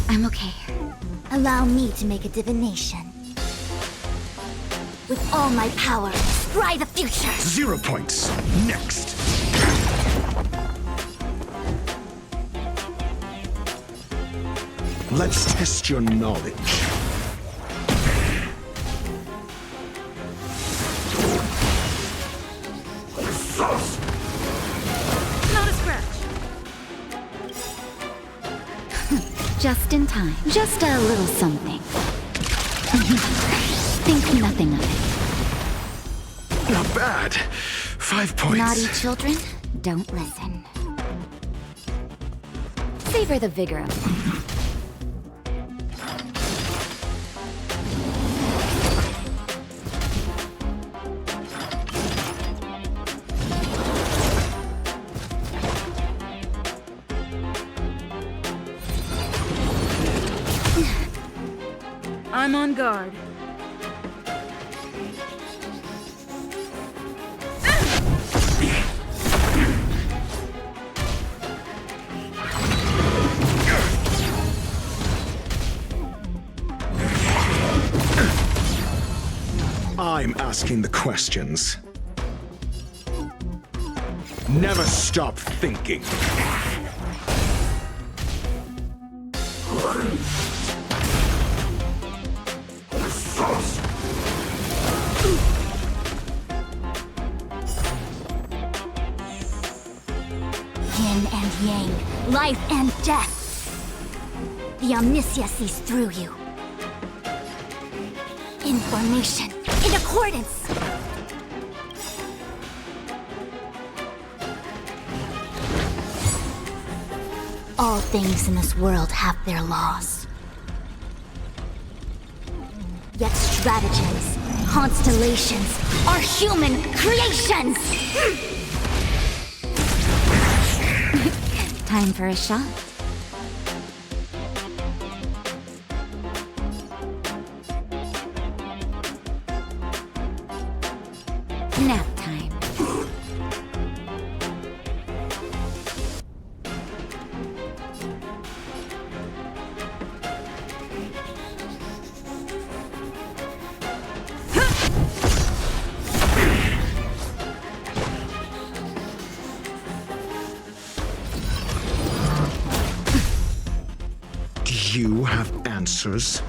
I'm okay. Allow me to make a divination. With all my power, scry the future! 0 points. Next. Let's test your knowledge. Not a scratch. Just in time. Just a little something. Think nothing of it. Not bad. 5 points. Naughty children, don't listen. Savor the vigor of life. I'm on guard. I'm asking the questions. Never stop thinking. Yin and yang, life and death. The omniscia sees through you. Information, in accordance. All things in this world have their laws. Yet stratagems, constellations, are human creations! Time for a shot. Nap time. you have answers?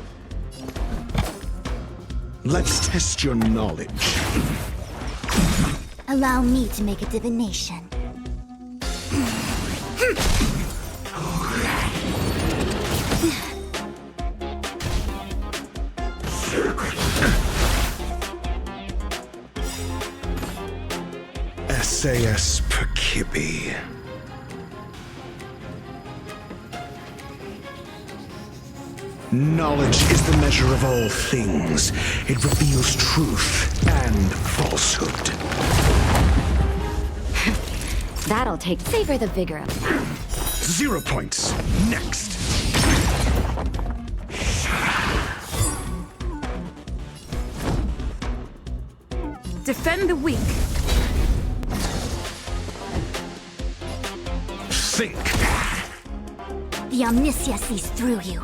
Let's test your knowledge. Allow me to make a divination. SAS Parque. Knowledge is the measure of all things. It reveals truth and falsehood. That'll take. Savor the vigor of it. 0 points. Next. Defend the weak. Think. The Omniscia sees through you.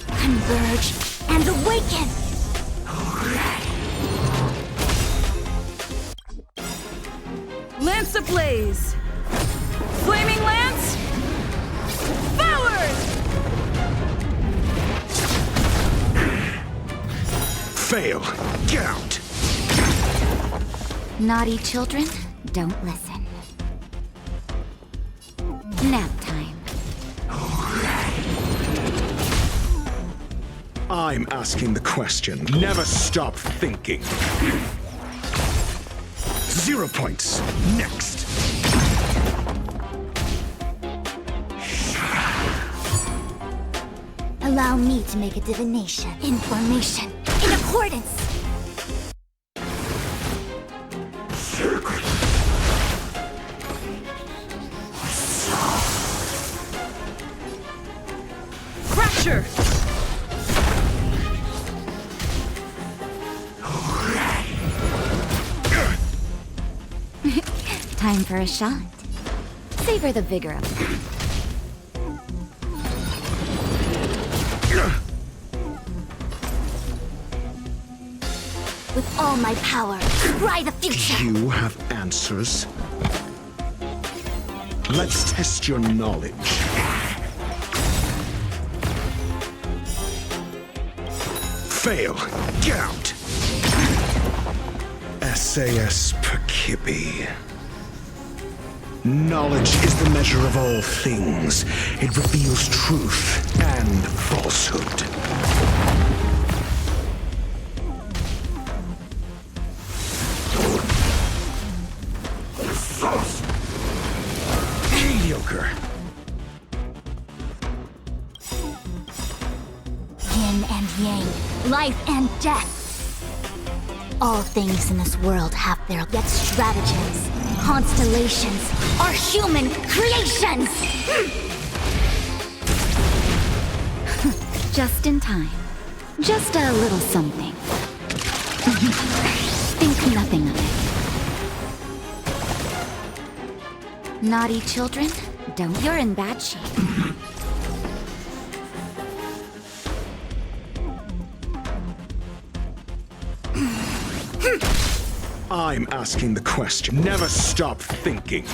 Converge and awaken! Lance ablaze! Flaming lance! Forward! Fail. Get out. Naughty children, don't listen. Nap time. I'm asking the question. Never stop thinking. 0 points. Next. Allow me to make a divination. Information. In accordance! Fracture! Time for a shot. Savor the vigor of it. With all my power, scry the future! You have answers? Let's test your knowledge. Fail. Get out. SAS Parque. Knowledge is the measure of all things. It reveals truth and falsehood. Mediocre. Yin and yang, life and death. All things in this world have their yet stratagems. Constellations are human creations! Just in time. Just a little something. Think nothing of it. Naughty children, don't. You're in bad shape. I'm asking the question. Never stop thinking.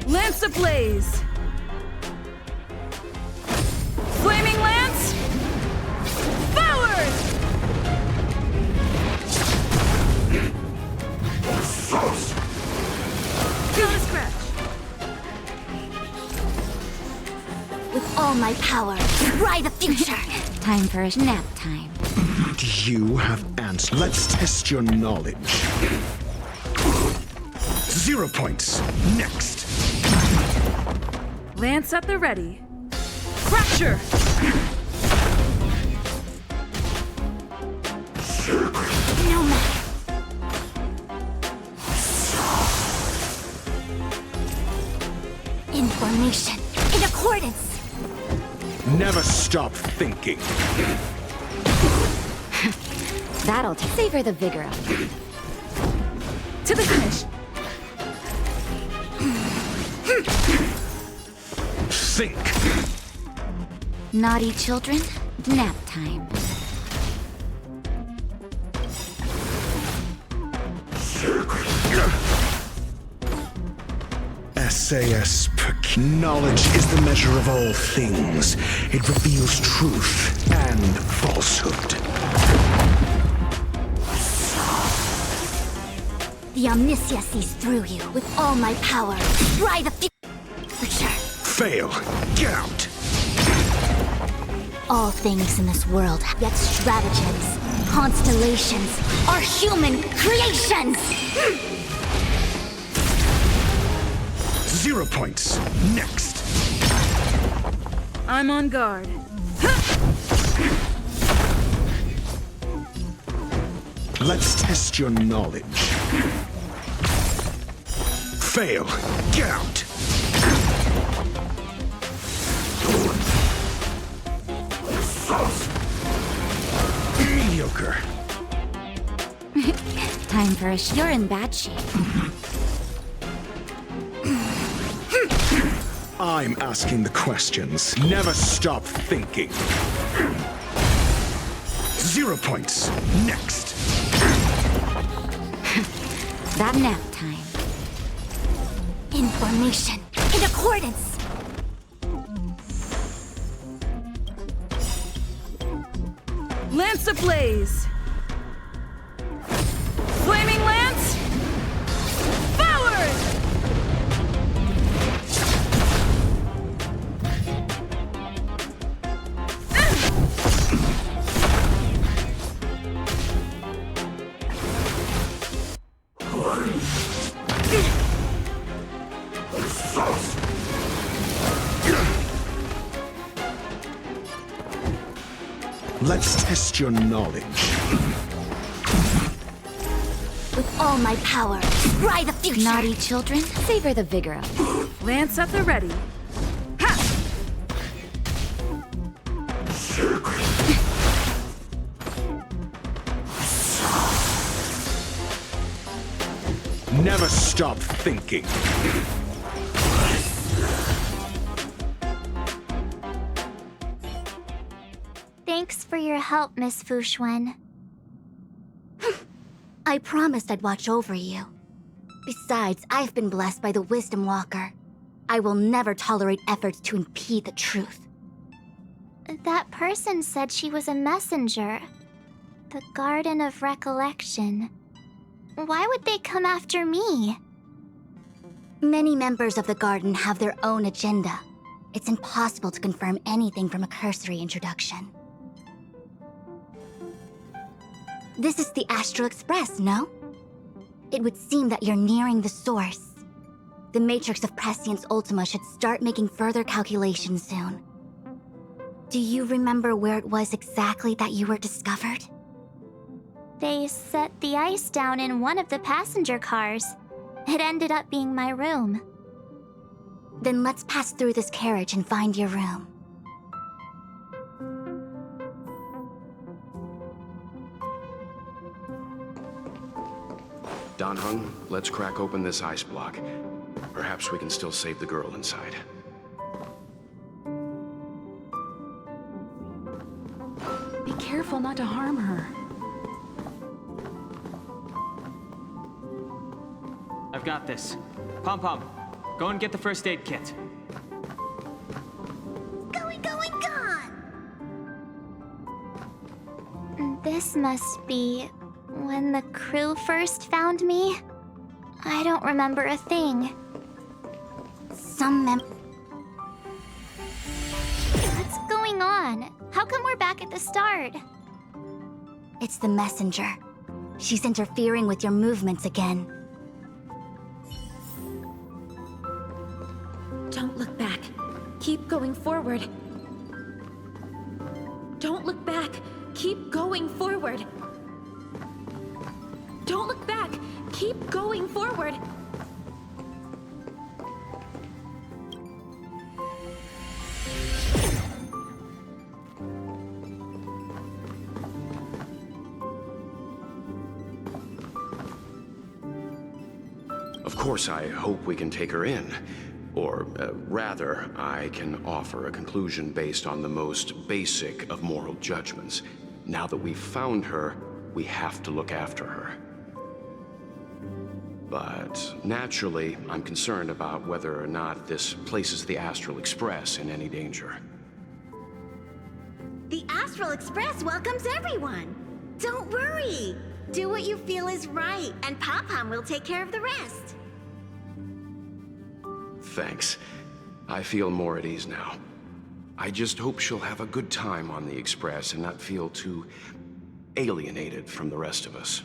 Lance ablaze! Flaming lance! Forward! Go to scratch! With all my power, scry the future! Time for a nap time. Do you have answers? Let's test your knowledge. 0 points. Next. Lance at the ready. Fracture! No matter. Information in accordance. Never stop thinking. That'll savor the vigor of it. To the finish! Think. Naughty children, nap time. SAS Knowledge is the measure of all things. It reveals truth and falsehood. The Omniscia sees through you with all my power. Try the future. Fail. Get out. All things in this world, yet stratagems, constellations, are human creations! 0 points. Next. I'm on guard. Let's test your knowledge. Fail. Get out. Mediocre. Time for you're in bad shape. I'm asking the questions. Never stop thinking. 0 points. Next. That nap time. Information in accordance. Lance ablaze! Flaming lance! Forward! Let's test your knowledge. With all my power, try the future. Naughty children, savor the vigor of it. Lance at the ready. Never stop thinking. Thanks for your help, Miss Fushuen. I promised I'd watch over you. Besides, I've been blessed by the Wisdom Walker. I will never tolerate efforts to impede the truth. That person said she was a messenger. The Garden of Recollection. Why would they come after me? Many members of the Garden have their own agenda. It's impossible to confirm anything from a cursory introduction. This is the Astral Express, no? It would seem that you're nearing the source. The Matrix of Prescience Ultima should start making further calculations soon. Do you remember where it was exactly that you were discovered? They set the ice down in one of the passenger cars. It ended up being my room. Then let's pass through this carriage and find your room. Don Hung, let's crack open this ice block. Perhaps we can still save the girl inside. Be careful not to harm her. I've got this. Pom-Pom, go and get the first aid kit. Going, gone! This must be when the crew first found me. I don't remember a thing. What's going on? How come we're back at the start? It's the messenger. She's interfering with your movements again. Don't look back. Keep going forward. Don't look back. Keep going forward. Don't look back. Keep going forward. Of course, I hope we can take her in. Or, rather, I can offer a conclusion based on the most basic of moral judgments. Now that we've found her, we have to look after her. But naturally, I'm concerned about whether or not this places the Astral Express in any danger. The Astral Express welcomes everyone. Don't worry. Do what you feel is right, and Pop-Pom will take care of the rest. Thanks. I feel more at ease now. I just hope she'll have a good time on the Express and not feel too alienated from the rest of us.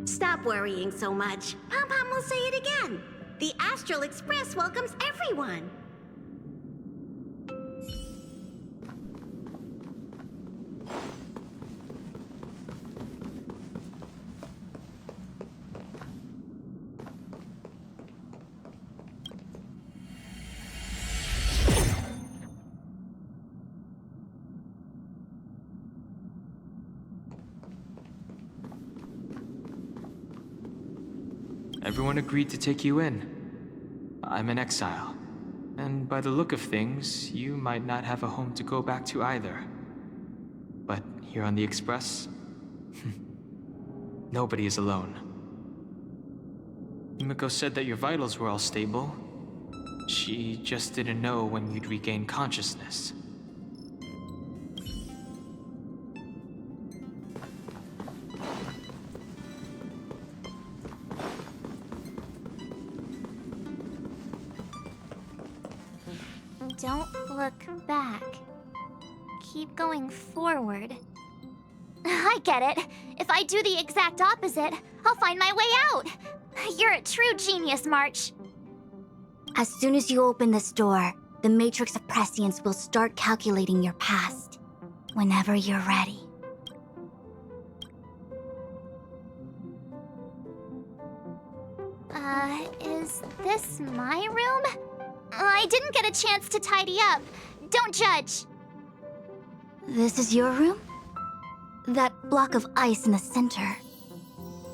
Stop worrying so much. Pom-Pom will say it again. The Astral Express welcomes everyone. Everyone agreed to take you in. I'm in exile. And by the look of things, you might not have a home to go back to either. But here on the Express, nobody is alone. Yumiko said that your vitals were all stable. She just didn't know when you'd regain consciousness. Don't look back. Keep going forward. I get it. If I do the exact opposite, I'll find my way out. You're a true genius, March. As soon as you open this door, the Matrix of Prescience will start calculating your past. Whenever you're ready. Is this my room? I didn't get a chance to tidy up. Don't judge. This is your room? That block of ice in the center.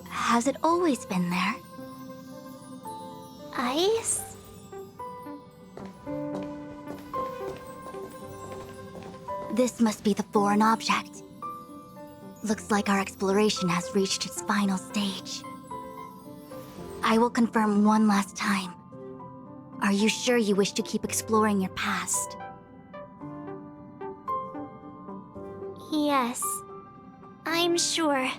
Has it always been there? Ice? This must be the foreign object. Looks like our exploration has reached its final stage. I will confirm one last time. Are you sure you wish to keep exploring your past? Yes, I'm sure.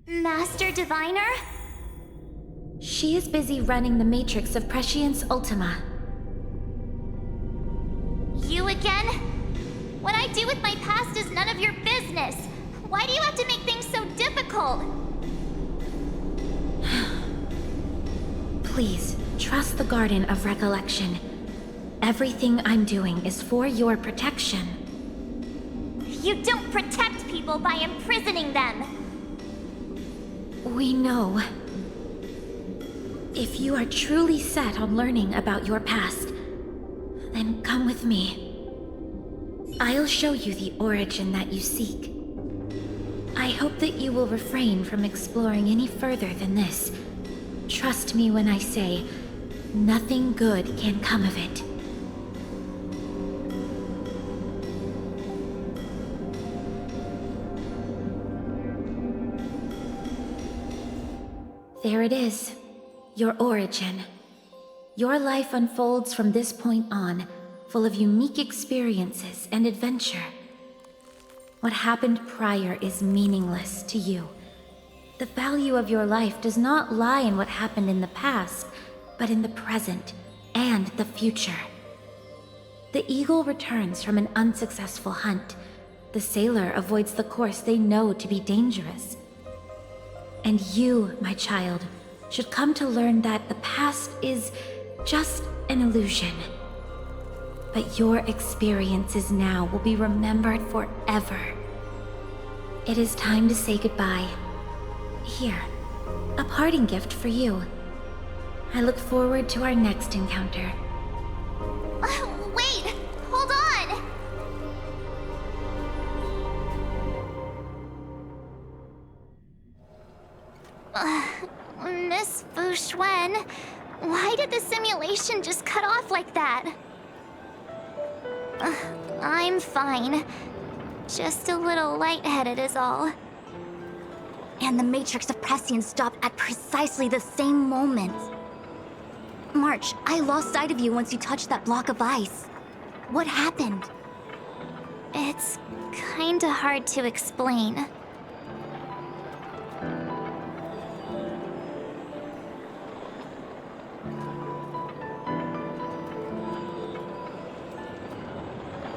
Master Diviner? She is busy running the Matrix of Prescience Ultima. You again? What I do with my past is none of your business. Why do you have to make things so difficult? Please, trust the Garden of Recollection. Everything I'm doing is for your protection. You don't protect people by imprisoning them. We know. If you are truly set on learning about your past, then come with me. I'll show you the origin that you seek. I hope that you will refrain from exploring any further than this. Trust me when I say, nothing good can come of it. There it is, your origin. Your life unfolds from this point on, full of unique experiences and adventure. What happened prior is meaningless to you. The value of your life does not lie in what happened in the past, but in the present and the future. The eagle returns from an unsuccessful hunt. The sailor avoids the course they know to be dangerous. And you, my child, should come to learn that the past is just an illusion. But your experiences now will be remembered forever. It is time to say goodbye. Here, a parting gift for you. I look forward to our next encounter. Wait! Hold on! Miss Fu Xuan, why did the simulation just cut off like that? I'm fine. Just a little lightheaded is all. And the Matrix of Prescience stopped at precisely the same moment. March, I lost sight of you once you touched that block of ice. What happened? It's kinda hard to explain.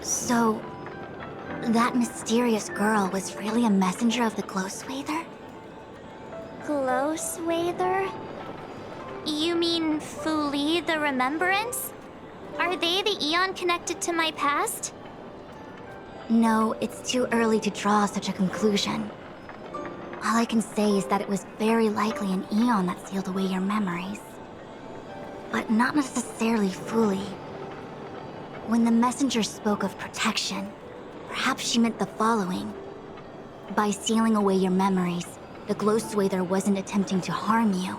So, that mysterious girl was really a messenger of the Glow Swather? Glow Swather? You mean Fu Li, the Remembrance? Are they the Eon connected to my past? No, it's too early to draw such a conclusion. All I can say is that it was very likely an Eon that sealed away your memories. But not necessarily fully. When the messenger spoke of protection, perhaps she meant the following. By sealing away your memories, the Glow Swather wasn't attempting to harm you,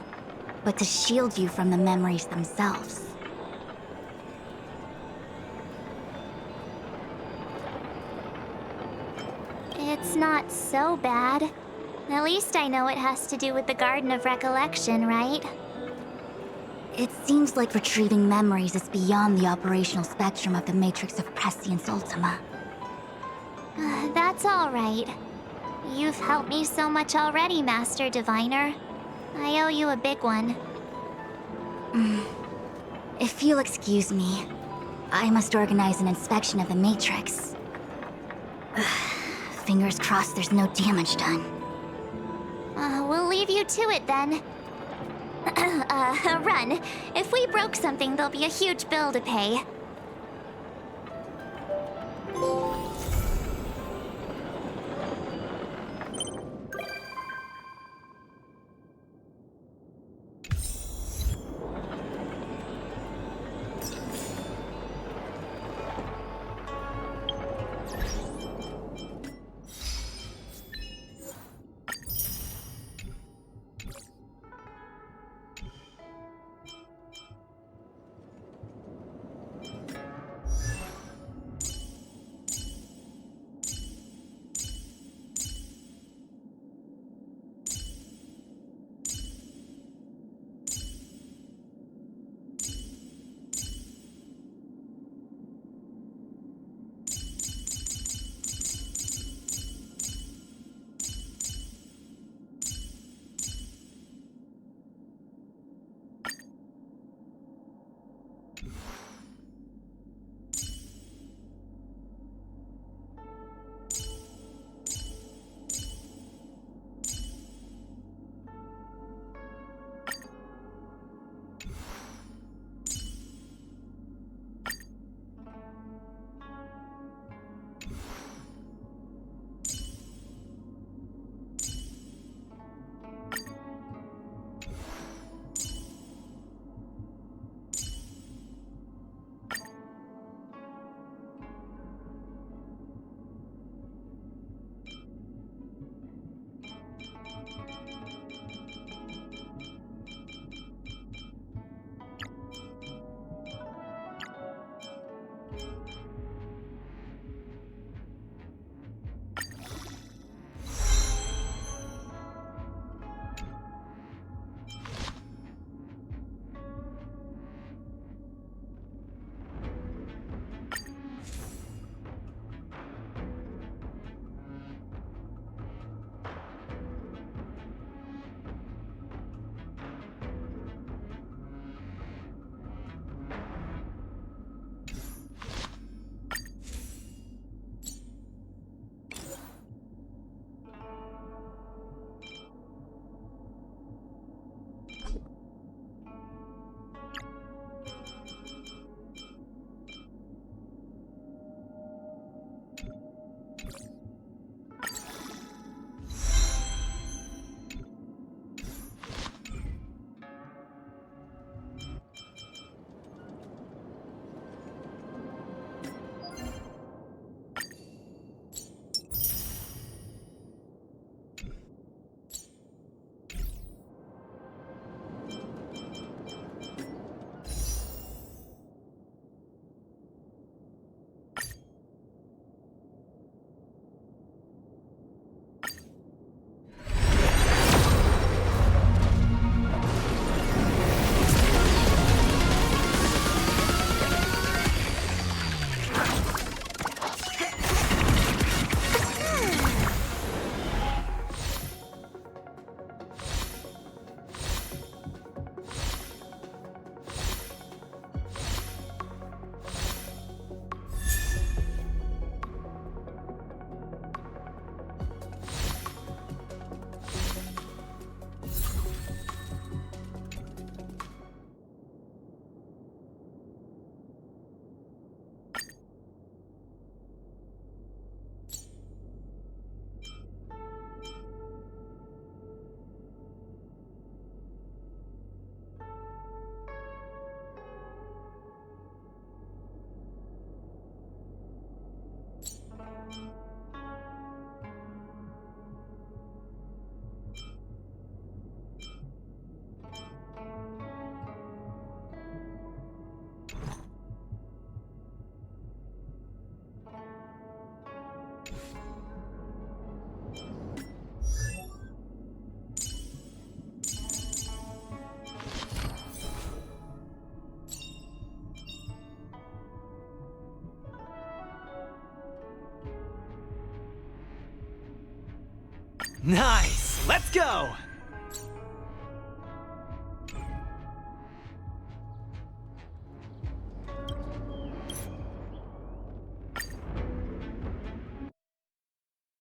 but to shield you from the memories themselves. It's not so bad. At least I know it has to do with the Garden of Recollection, right? It seems like retrieving memories is beyond the operational spectrum of the Matrix of Prescience Ultima. That's all right. You've helped me so much already, Master Diviner. I owe you a big one. If you'll excuse me, I must organize an inspection of the Matrix. Fingers crossed there's no damage done. We'll leave you to it then. Run. If we broke something, there'll be a huge bill to pay. Nice! Let's go!